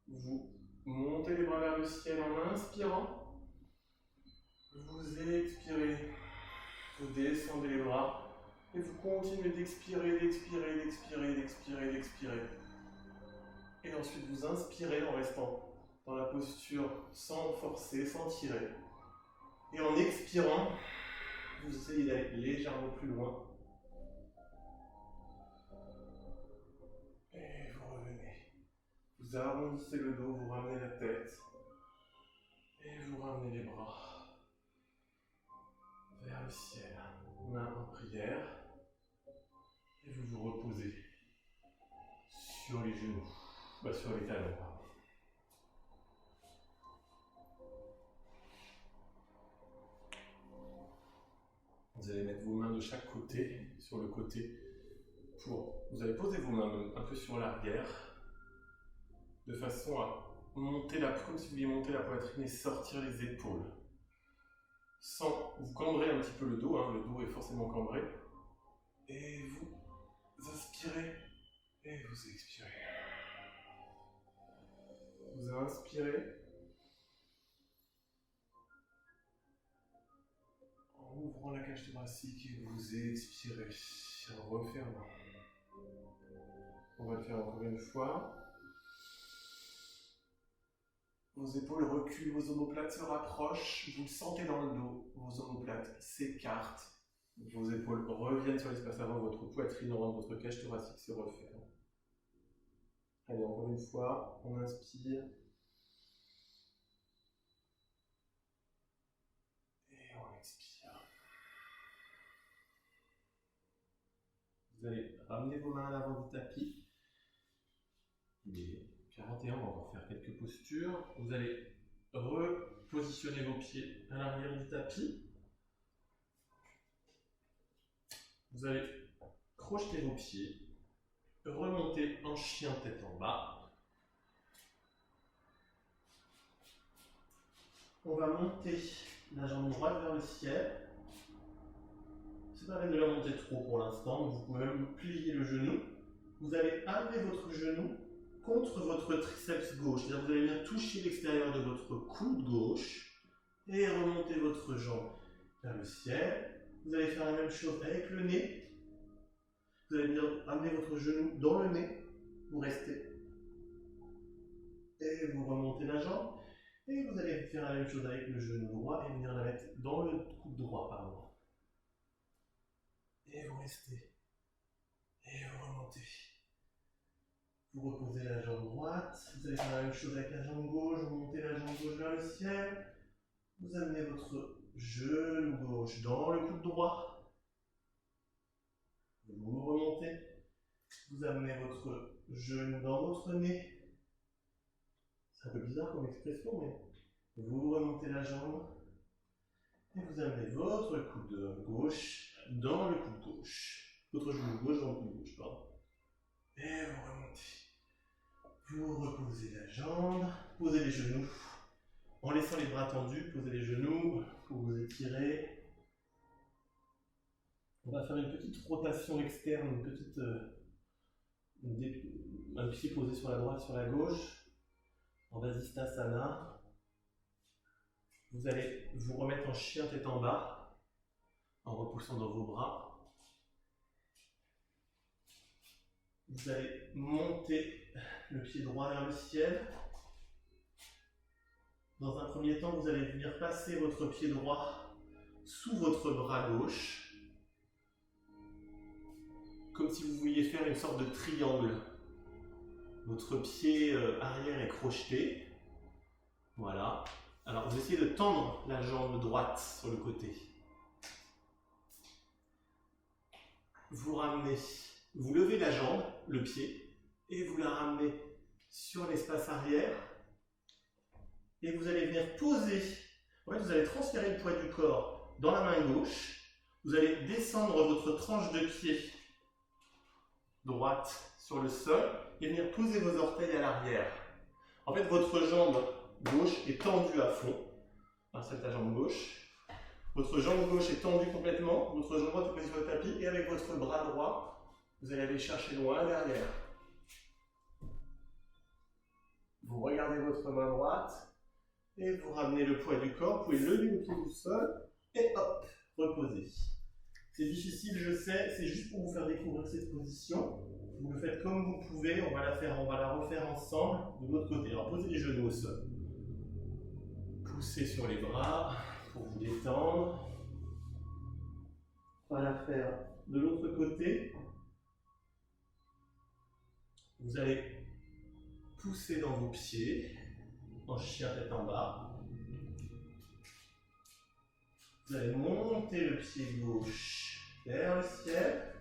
Vous montez les bras vers le ciel en inspirant. Vous expirez. Vous descendez les bras. Et vous continuez d'expirer, d'expirer, d'expirer, d'expirer, d'expirer. Et ensuite vous inspirez en restant dans la posture sans forcer, sans tirer. Et en expirant, vous essayez d'aller légèrement plus loin. Et vous revenez. Vous arrondissez le dos, vous ramenez la tête. Et vous ramenez les bras vers le ciel. Main en prière. Et vous vous reposez sur les genoux, sur les talons. Vous allez mettre vos mains de chaque côté, sur le côté, vous allez poser vos mains un peu sur l'arrière, de façon à monter comme si vous vouliez monter la poitrine et sortir les épaules. Sans vous cambrer un petit peu le dos est forcément cambré. Et vous inspirez et vous expirez. Vous inspirez en ouvrant la cage thoracique et vous expirez en refermant. On va le faire encore une fois. Vos épaules reculent, vos omoplates se rapprochent, vous le sentez dans le dos, vos omoplates s'écartent. Vos épaules reviennent sur l'espace avant, votre poitrine rentre, votre cage thoracique se referme. Allez, encore une fois, on inspire. Et on expire. Vous allez ramener vos mains à l'avant du tapis. Il est 41, on va encore faire quelques postures. Vous allez repositionner vos pieds à l'arrière du tapis. Vous allez crocheter vos pieds, remonter en chien tête en bas. On va monter la jambe droite vers le ciel. C'est pas la peine de la monter trop pour l'instant, vous pouvez même plier le genou. Vous allez amener votre genou contre votre triceps gauche, c'est-à-dire que vous allez venir toucher l'extérieur de votre coude gauche et remonter votre jambe vers le ciel. Vous allez faire la même chose avec le nez. Vous allez venir amener votre genou dans le nez. Vous restez. Et vous remontez la jambe. Et vous allez faire la même chose avec le genou droit et venir la mettre dans le coude droit, pardon. Et vous restez. Et vous remontez. Vous reposez la jambe droite. Vous allez faire la même chose avec la jambe gauche. Vous montez la jambe gauche vers le ciel. Vous amenez votre genou gauche dans le coude droit. Vous remontez. Vous amenez votre genou dans votre nez. C'est un peu bizarre comme expression, mais vous remontez la jambe. Et vous amenez votre coude gauche dans le coude gauche. Votre genou gauche dans le coude gauche, pardon. Et vous remontez. Vous reposez la jambe. Posez les genoux. En laissant les bras tendus, posez les genoux pour vous étirer. On va faire une petite rotation externe, un pied posé sur la droite, sur la gauche, en Vasisthasana. Vous allez vous remettre en chien tête en bas, en repoussant dans vos bras. Vous allez monter le pied droit vers le ciel. Dans un premier temps, vous allez venir passer votre pied droit sous votre bras gauche, comme si vous vouliez faire une sorte de triangle. Votre pied arrière est crocheté. Voilà. Alors, vous essayez de tendre la jambe droite sur le côté. Vous ramenez, vous levez la jambe, le pied, et vous la ramenez sur l'espace arrière. Et vous allez venir poser, en fait, vous allez transférer le poids du corps dans la main gauche. Vous allez descendre votre tranche de pied droite sur le sol et venir poser vos orteils à l'arrière. En fait, votre jambe gauche est tendue à fond. Installe ta jambe gauche. Votre jambe gauche est tendue complètement. Votre jambe droite est posée sur le tapis. Et avec votre bras droit, vous allez aller chercher loin derrière. Vous regardez votre main droite et vous ramenez le poids du corps. Vous pouvez lever le pied du sol et hop, reposer. C'est difficile, je sais, c'est juste pour vous faire découvrir cette position. Vous le faites comme vous pouvez, on va la refaire ensemble de l'autre côté. Alors posez les genoux au sol. Poussez sur les bras pour vous détendre. On va la faire de l'autre côté. Vous allez pousser dans vos pieds, en chien tête en bas. Vous allez monter le pied gauche vers le ciel.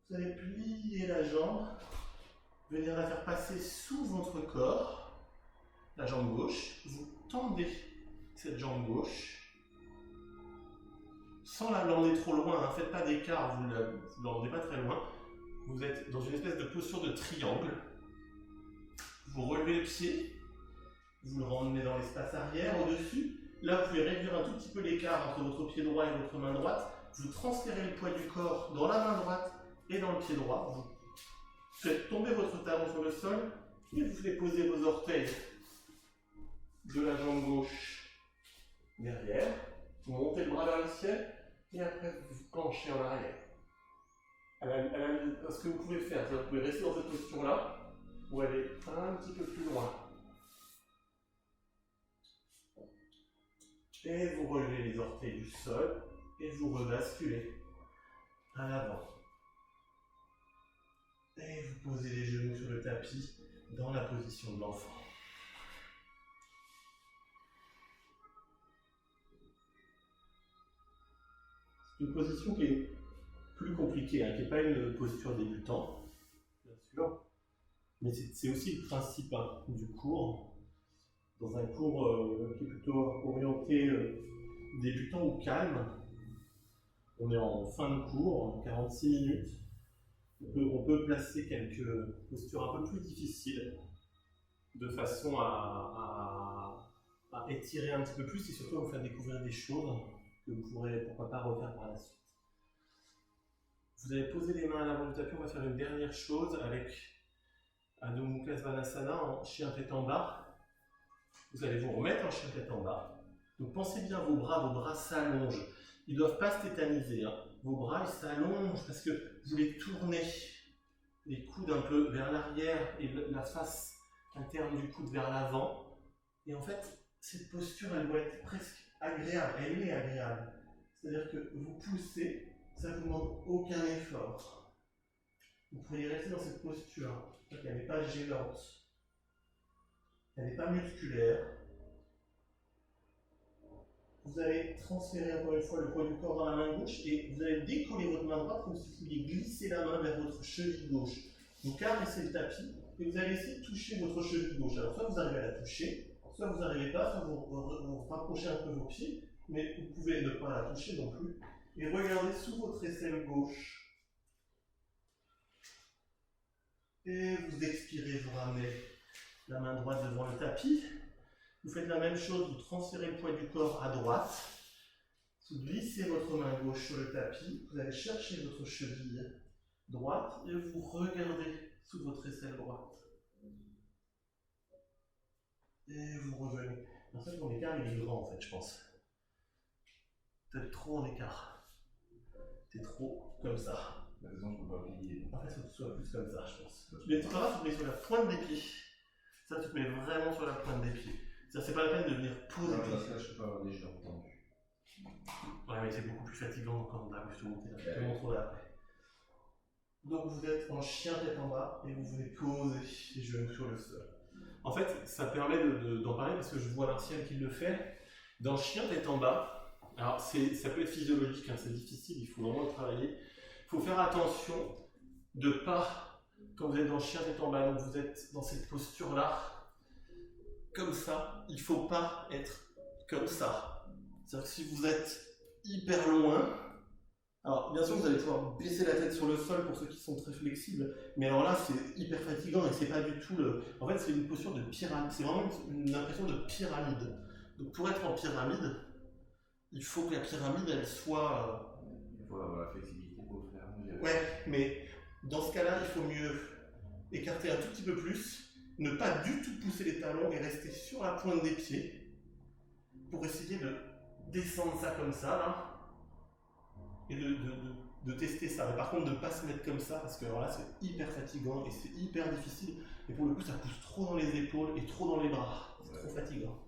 Vous allez plier la jambe, venir la faire passer sous votre corps, la jambe gauche. Vous tendez cette jambe gauche, sans l'emmener trop loin, hein. Faites pas d'écart, vous ne l'emmenez pas très loin. Vous êtes dans une espèce de posture de triangle. Vous relevez le pied, vous le ramenez dans l'espace arrière, au-dessus. Là, vous pouvez réduire un tout petit peu l'écart entre votre pied droit et votre main droite. Vous transférez le poids du corps dans la main droite et dans le pied droit. Vous faites tomber votre talon sur le sol et vous faites poser vos orteils de la jambe gauche derrière. Vous montez le bras vers le ciel et après vous vous penchez en arrière. Ce que vous pouvez faire, c'est que vous pouvez rester dans cette posture-là ou aller un petit peu plus loin. Et vous relevez les orteils du sol et vous rebasculez à l'avant. Et vous posez les genoux sur le tapis dans la position de l'enfant. C'est une position qui est plus compliquée, hein, qui n'est pas une posture débutant, bien sûr, mais c'est aussi le principe du cours. Dans un cours qui est plutôt orienté débutant ou calme, on est en fin de cours, 46 minutes. On peut placer quelques postures un peu plus difficiles de façon à étirer un petit peu plus et surtout à vous faire découvrir des choses que vous pourrez pourquoi pas refaire par la suite. Vous allez poser les mains à l'avant du tapis. On va faire une dernière chose avec Adho Mukha Svanasana en chien tête en bas. Vous allez vous remettre en chien tête en bas. Donc pensez bien vos bras s'allongent. Ils ne doivent pas se tétaniser, hein. Vos bras ils s'allongent parce que vous les tournez, les coudes un peu vers l'arrière et la face interne du coude vers l'avant. Et en fait, cette posture, elle doit être presque agréable. Elle est agréable. C'est-à-dire que vous poussez, ça ne vous demande aucun effort. Vous pouvez rester dans cette posture. Elle n'est pas gênante. Elle n'est pas musculaire. Vous allez transférer encore une fois le poids du corps dans la main gauche et vous allez décoller votre main droite comme si vous vouliez glisser la main vers votre cheville gauche. Vous caressez le tapis et vous allez essayer de toucher votre cheville gauche. Alors soit vous arrivez à la toucher, soit vous n'arrivez pas, soit vous rapprochez un peu vos pieds, mais vous pouvez ne pas la toucher non plus. Et regardez sous votre aisselle gauche. Et vous expirez, vous ramenez la main droite devant le tapis. Vous faites la même chose, vous transférez le poids du corps à droite. Vous glissez votre main gauche sur le tapis, vous allez chercher votre cheville droite et vous regardez sous votre aisselle droite. Et vous revenez. En fait, mon écart il est grand en fait, je pense. Peut-être trop en écart. T'es trop comme ça. De toute façon, je peux pas plier. En fait, il faut que tu sois plus comme ça, je pense. Mais tout à l'heure, tu te mets sur la pointe des pieds. Ça, tu te mets vraiment sur la pointe des pieds. C'est pas la peine de venir poser tes pieds. Ça, je peux pas avoir des jambes tendues. Ouais, mais c'est beaucoup plus fatigant quand on arrive sur le monter. Je te montrerai après. Donc, vous êtes en chien tête en bas et vous venez poser les genoux sur le sol. En fait, ça permet d'en parler parce que je vois Martial qui le fait. Dans chien tête en bas, alors ça peut être physiologique, hein, c'est difficile, il faut vraiment le travailler. Il faut faire attention de pas, quand vous êtes dans chien tête en bas, donc vous êtes dans cette posture-là, comme ça, il ne faut pas être comme ça. C'est-à-dire que si vous êtes hyper loin, alors bien sûr vous allez pouvoir baisser la tête sur le sol pour ceux qui sont très flexibles, mais alors là c'est hyper fatigant et c'est pas du tout le... En fait c'est une posture de pyramide, c'est vraiment une impression de pyramide. Donc pour être en pyramide, il faut que la pyramide elle soit... Il faut avoir la flexibilité pour le faire. Ouais, mais dans ce cas-là, il faut mieux écarter un tout petit peu plus, ne pas du tout pousser les talons et rester sur la pointe des pieds pour essayer de descendre ça comme ça, là, et de tester ça. Mais par contre, de ne pas se mettre comme ça, parce que alors là, c'est hyper fatigant et c'est hyper difficile. Et pour le coup, ça pousse trop dans les épaules et trop dans les bras. C'est trop fatigant.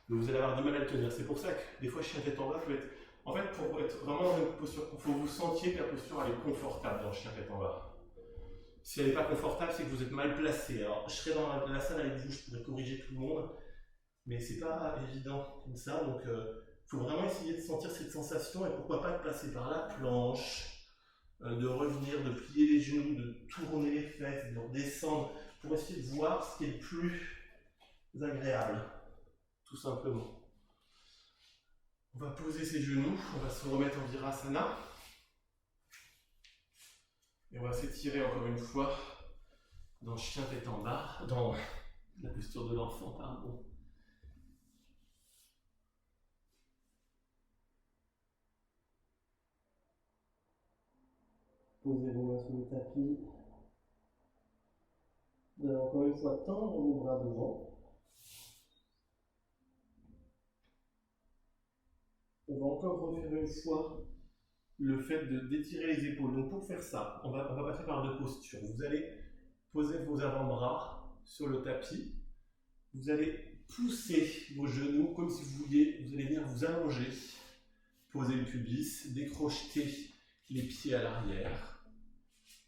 Donc vous allez avoir du mal à le tenir. C'est pour ça que des fois, chien tête en bas peut être... En fait, pour être vraiment dans une posture, il faut que vous sentiez que la posture elle est confortable dans le chien tête en bas. Si elle n'est pas confortable, c'est que vous êtes mal placé. Alors, je serai dans la salle avec vous, je pourrais corriger tout le monde, mais c'est pas évident comme ça. Donc, il faut vraiment essayer de sentir cette sensation et pourquoi pas de passer par la planche, de revenir, de plier les genoux, de tourner les fesses, de redescendre pour essayer de voir ce qui est le plus agréable, tout simplement. On va poser ses genoux, on va se remettre en Virasana. Et on va s'étirer encore une fois dans chien tête en bas, dans la posture de l'enfant, pardon. Posez vos mains sur le tapis. Vous allez encore une fois tendre vos bras devant. On va encore refaire une fois le fait d'étirer les épaules. Donc pour faire ça, on va passer par deux postures. Vous allez poser vos avant-bras sur le tapis. Vous allez pousser vos genoux comme si vous vouliez. Vous allez venir vous allonger. Poser le pubis, décrocher les pieds à l'arrière.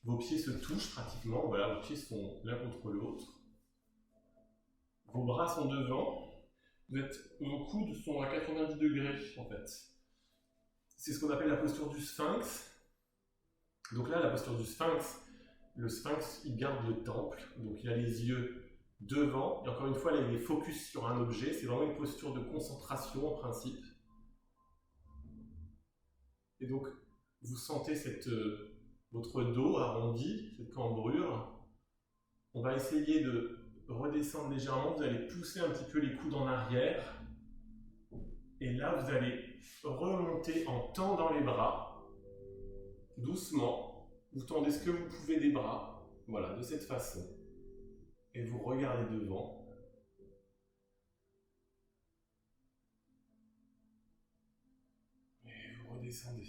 Vos pieds se touchent pratiquement. Voilà, vos pieds sont l'un contre l'autre. Vos bras sont devant. Vos coudes sont à 90 degrés en fait. C'est ce qu'on appelle la posture du sphinx. Donc là, la posture du sphinx, le sphinx, il garde le temple, donc il a les yeux devant, et encore une fois, là, il est focus sur un objet, c'est vraiment une posture de concentration en principe. Et donc, vous sentez votre dos arrondi, cette cambrure. On va essayer de redescendre légèrement, vous allez pousser un petit peu les coudes en arrière, et là, vous allez remonter en tendant les bras, doucement. Vous tendez ce que vous pouvez des bras, voilà, de cette façon. Et vous regardez devant. Et vous redescendez.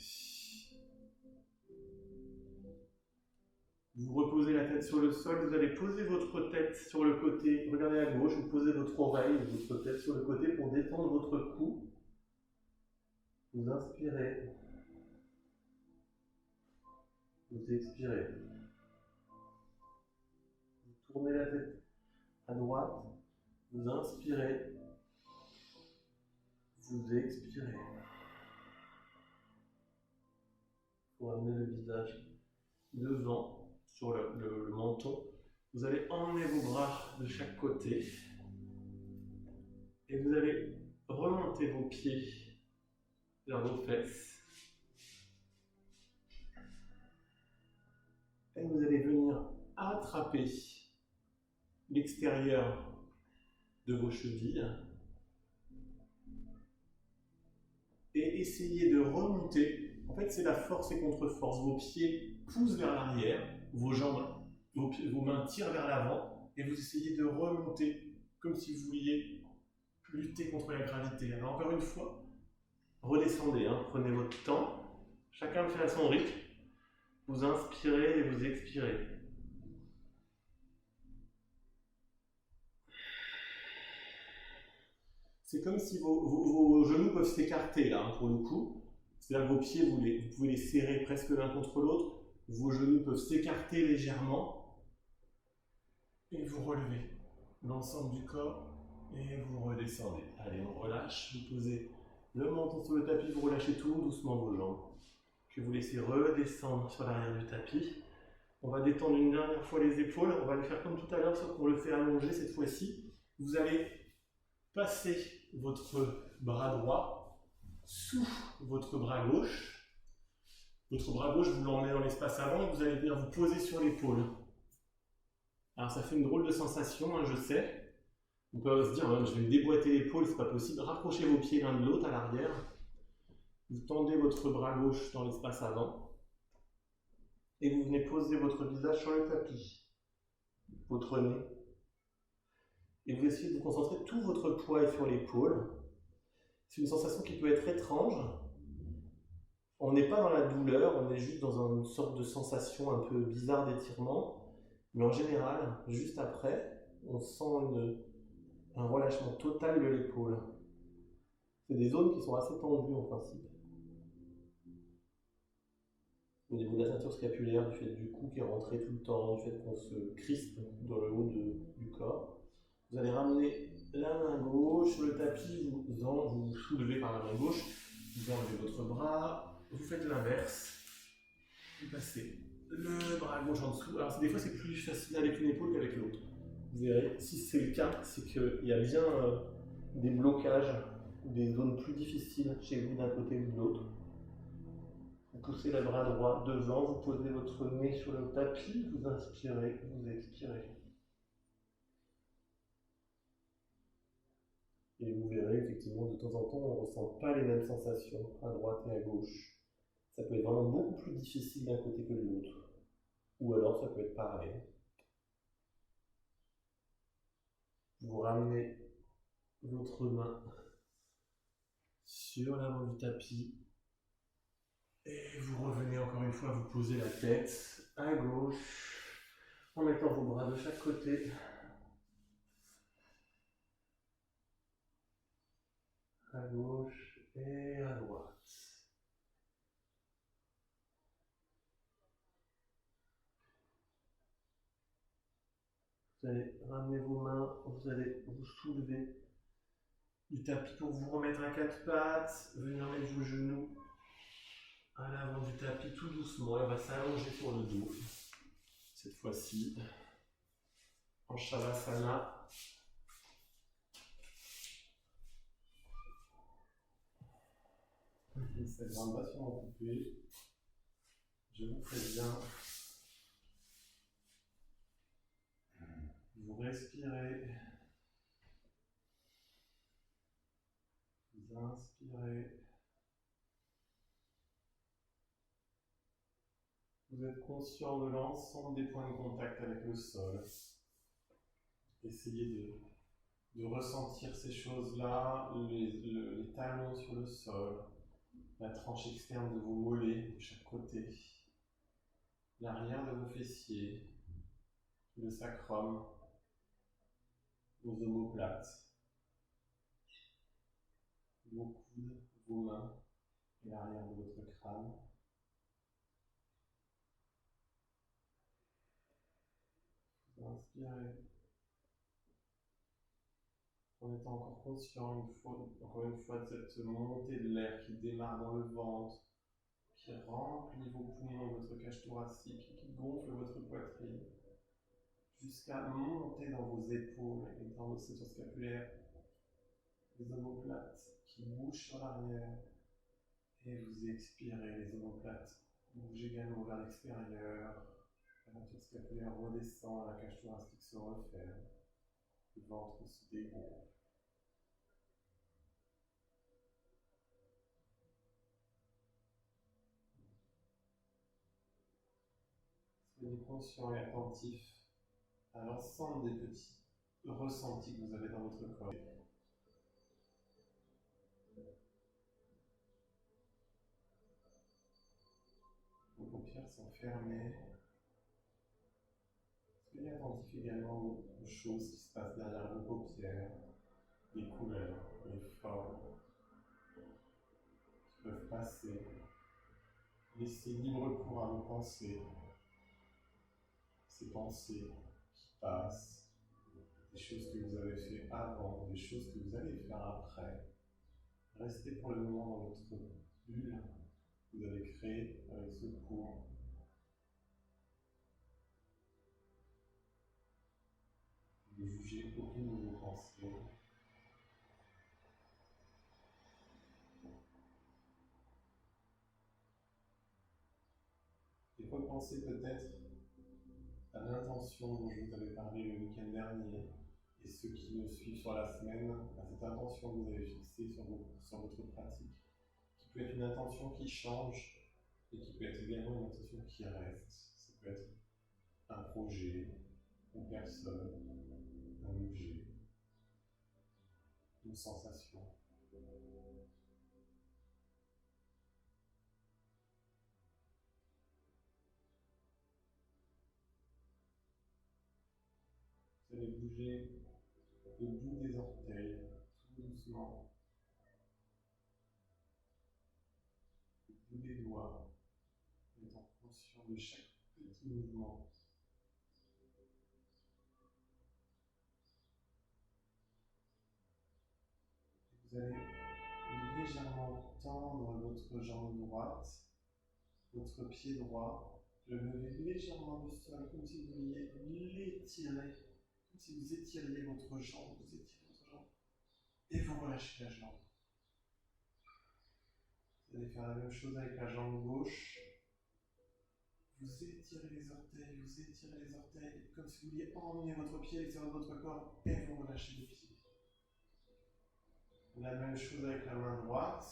Vous reposez la tête sur le sol, vous allez poser votre tête sur le côté, regardez à gauche, vous posez votre oreille et votre tête sur le côté pour détendre votre cou. Vous inspirez. Vous expirez. Vous tournez la tête à droite. Vous inspirez. Vous expirez. Pour amener le visage devant, sur le menton. Vous allez emmener vos bras de chaque côté. Et vous allez remonter vos pieds vers vos fesses. Et vous allez venir attraper l'extérieur de vos chevilles et et essayez de remonter. En fait, c'est la force et contre-force. Vos pieds poussent vers l'arrière, vos jambes, vos mains tirent vers l'avant, et vous essayez de remonter, comme si vous vouliez lutter contre la gravité. Alors encore une fois, redescendez, hein, prenez votre temps. Chacun le fait à son rythme. Vous inspirez et vous expirez. C'est comme si vos genoux peuvent s'écarter là, hein, pour le coup. C'est-à-dire que vos pieds, vous pouvez les serrer presque l'un contre l'autre. Vos genoux peuvent s'écarter légèrement. Et vous relevez l'ensemble du corps et vous redescendez. Allez, on relâche. Vous posez le menton sur le tapis, vous relâchez tout doucement vos jambes. Puis vous laissez redescendre sur l'arrière du tapis. On va détendre une dernière fois les épaules. On va le faire comme tout à l'heure, sauf qu'on le fait allonger cette fois-ci. Vous allez passer votre bras droit sous votre bras gauche. Votre bras gauche, vous l'emmenez dans l'espace avant et vous allez venir vous poser sur l'épaule. Alors ça fait une drôle de sensation, hein, je sais. On peut se dire, je vais me déboîter l'épaule, c'est pas possible. Rapprochez vos pieds l'un de l'autre à l'arrière. Vous tendez votre bras gauche dans l'espace avant. Et vous venez poser votre visage sur le tapis. Votre nez. Et vous essayez de vous concentrer, tout votre poids est sur l'épaule. C'est une sensation qui peut être étrange. On n'est pas dans la douleur, on est juste dans une sorte de sensation un peu bizarre d'étirement. Mais en général, juste après, on sent un relâchement total de l'épaule. C'est des zones qui sont assez tendues en principe. Au niveau de la ceinture scapulaire, du fait du cou qui est rentré tout le temps, du fait qu'on se crispe dans le haut du corps. Vous allez ramener la main gauche sur le tapis, vous soulevez par la main gauche, vous enlevez votre bras, vous faites l'inverse, vous passez le bras gauche en dessous. Alors des fois c'est plus facile avec une épaule qu'avec l'autre. Vous verrez, si c'est le cas, c'est qu'il y a bien des blocages, des zones plus difficiles chez vous d'un côté ou de l'autre. Vous poussez le bras droit devant, vous posez votre nez sur le tapis, vous inspirez, vous expirez. Et vous verrez effectivement de temps en temps on ne ressent pas les mêmes sensations à droite et à gauche. Ça peut être vraiment beaucoup plus difficile d'un côté que de l'autre. Ou alors ça peut être pareil. Vous ramenez votre main sur l'avant du tapis. Et vous revenez encore une fois, vous posez la tête à gauche en mettant vos bras de chaque côté. À gauche et à droite. Vous allez ramener vos mains, vous allez vous soulever du tapis pour vous remettre à quatre pattes, venir mettre vos genoux à l'avant du tapis tout doucement. Elle va s'allonger sur le dos. Cette fois-ci, en Shavasana. Cette grande va sur mon coupé. Je vous préviens. Vous respirez. Vous inspirez. Vous êtes conscient de l'ensemble des points de contact avec le sol. Essayez de ressentir ces choses-là, les talons sur le sol, la tranche externe de vos mollets de chaque côté, l'arrière de vos fessiers, le sacrum, vos omoplates, vos coudes, vos mains et l'arrière de votre crâne. Inspirez. En étant encore conscient encore une fois de cette montée de l'air qui démarre dans le ventre, qui remplit vos poumons, votre cage thoracique, qui gonfle votre poitrine, jusqu'à monter dans vos épaules et dans vos ceintures scapulaires, les omoplates qui bougent sur l'arrière, et vous expirez, les omoplates bougent également vers l'extérieur, la ceinture scapulaire redescend, la cage thoracique se referme, le ventre se dégonfle. conscient et attentif à l'ensemble des petits ressentis que vous avez dans votre corps. Vos paupières sont fermées. Soyez attentif également aux choses qui se passent derrière vos paupières, les couleurs, les formes qui peuvent passer. Laissez libre cours à vos pensées, ces pensées qui passent, des choses que vous avez fait avant, des choses que vous allez faire après. Restez pour le moment dans votre bulle que vous avez créée avec ce cours. Ne jugez aucune de vos pensées. Et repensez peut-être à l'intention dont je vous avais parlé le week-end dernier, et ceux qui me suivent sur la semaine, à cette intention que vous avez fixée sur votre pratique, qui peut être une intention qui change, et qui peut être également une intention qui reste. Ça peut être un projet, une personne, un objet, une sensation. Vous allez bouger le bout des orteils, tout doucement, le bout des doigts, en étant conscient de chaque petit mouvement. Vous allez légèrement tendre votre jambe droite, votre pied droit, le lever légèrement du sol, comme si vous vouliez l'étirer, comme si vous étiriez votre jambe, et vous relâchez la jambe. Vous allez faire la même chose avec la jambe gauche. Vous étirez les orteils, comme si vous vouliez emmener votre pied à l'extérieur de votre corps, et vous relâchez le pied. La même chose avec la main droite.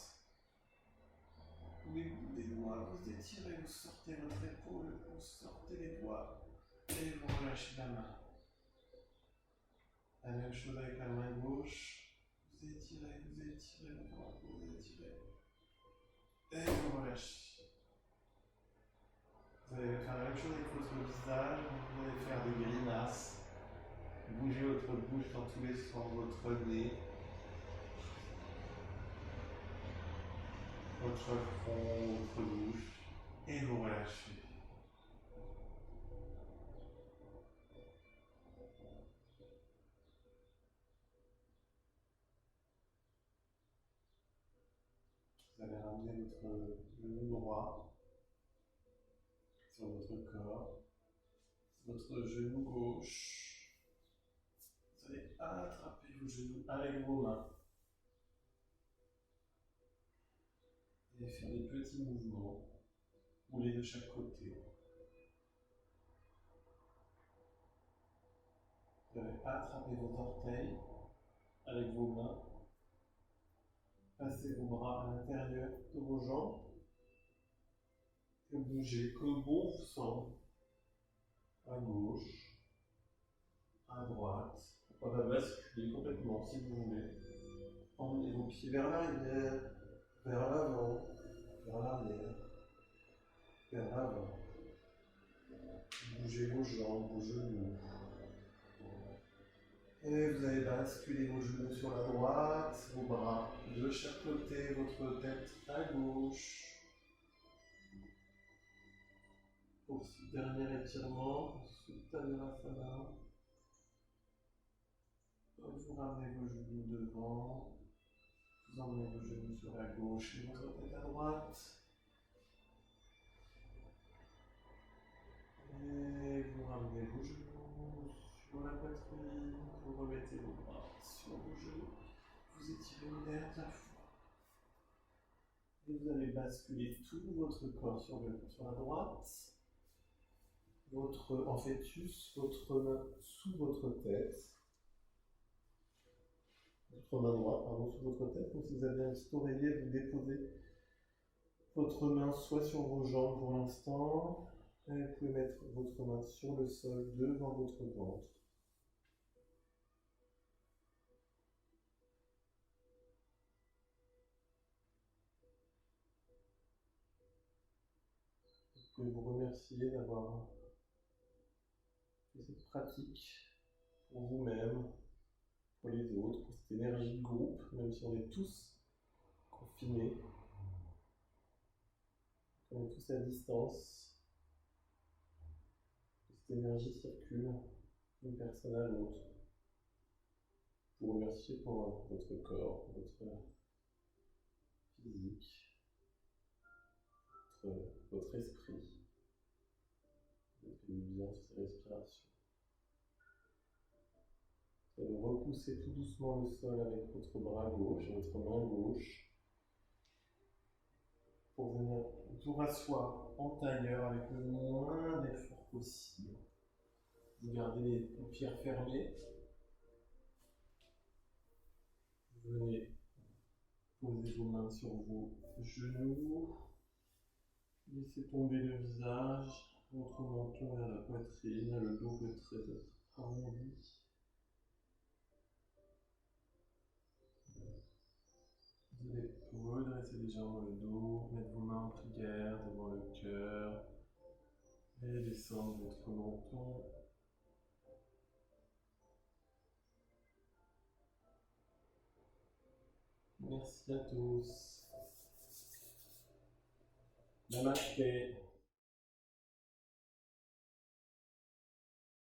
Les bouts des doigts, vous étirez, vous sortez votre épaule, vous sortez les doigts, et vous relâchez la main. La même chose avec la main gauche. Vous étirez, vous étirez, et vous relâchez. Vous allez faire la même chose avec votre visage, vous allez faire des grimaces, bouger votre bouche dans tous les sens, votre nez, votre front, votre bouche, et vous relâchez. Vous allez ramener votre genou droit sur votre corps, votre genou gauche. Vous allez attraper vos genoux avec vos mains et faire des petits mouvements, rouler de chaque côté. Vous allez attraper vos orteils avec vos mains. Passez vos bras à l'intérieur de vos jambes et bougez comme bon vous semble, à gauche, à droite. On va basculer complètement si vous voulez. Emmenez vos pieds vers l'arrière, vers l'avant, vers l'arrière, vers l'avant. Bougez vos jambes, vos genoux. Et vous allez basculer vos genoux sur la droite, vos bras de chaque côté, votre tête à gauche. Pour ce dernier étirement, Uttanasana. Vous ramenez vos genoux devant, vous emmenez vos genoux sur la gauche et votre tête à droite. Et vous ramenez vos genoux sur la poitrine, vous remettez vos bras sur vos genoux, vous étirez une dernière fois. Et vous allez basculer tout votre corps sur la droite, en fœtus, votre main sous votre tête, votre main droite, pardon, sous votre tête, comme si vous aviez un petit oreiller, vous déposez votre main soit sur vos jambes pour l'instant, Et vous pouvez mettre votre main sur le sol devant votre ventre. Vous pouvez vous remercier d'avoir fait cette pratique pour vous-même, pour les autres, pour cette énergie de groupe, même si on est tous confinés, on est tous à distance. Cette énergie circule d'une personne à l'autre. Vous remerciez pour votre corps, votre physique, votre esprit. Vous faites du bien sur ces respirations. Vous allez repousser tout doucement le sol avec votre bras gauche, votre main gauche, pour venir vous rasseoir en tailleur avec le moins d'effort possible. Vous gardez les paupières fermées. Vous venez poser vos mains sur vos genoux. Laissez tomber le visage, votre menton vers la poitrine, le dos peut être arrondi. Vous allez redresser les jambes dans le dos, mettre vos mains en prière devant le cœur et descendre votre menton. Merci à tous. Namasté.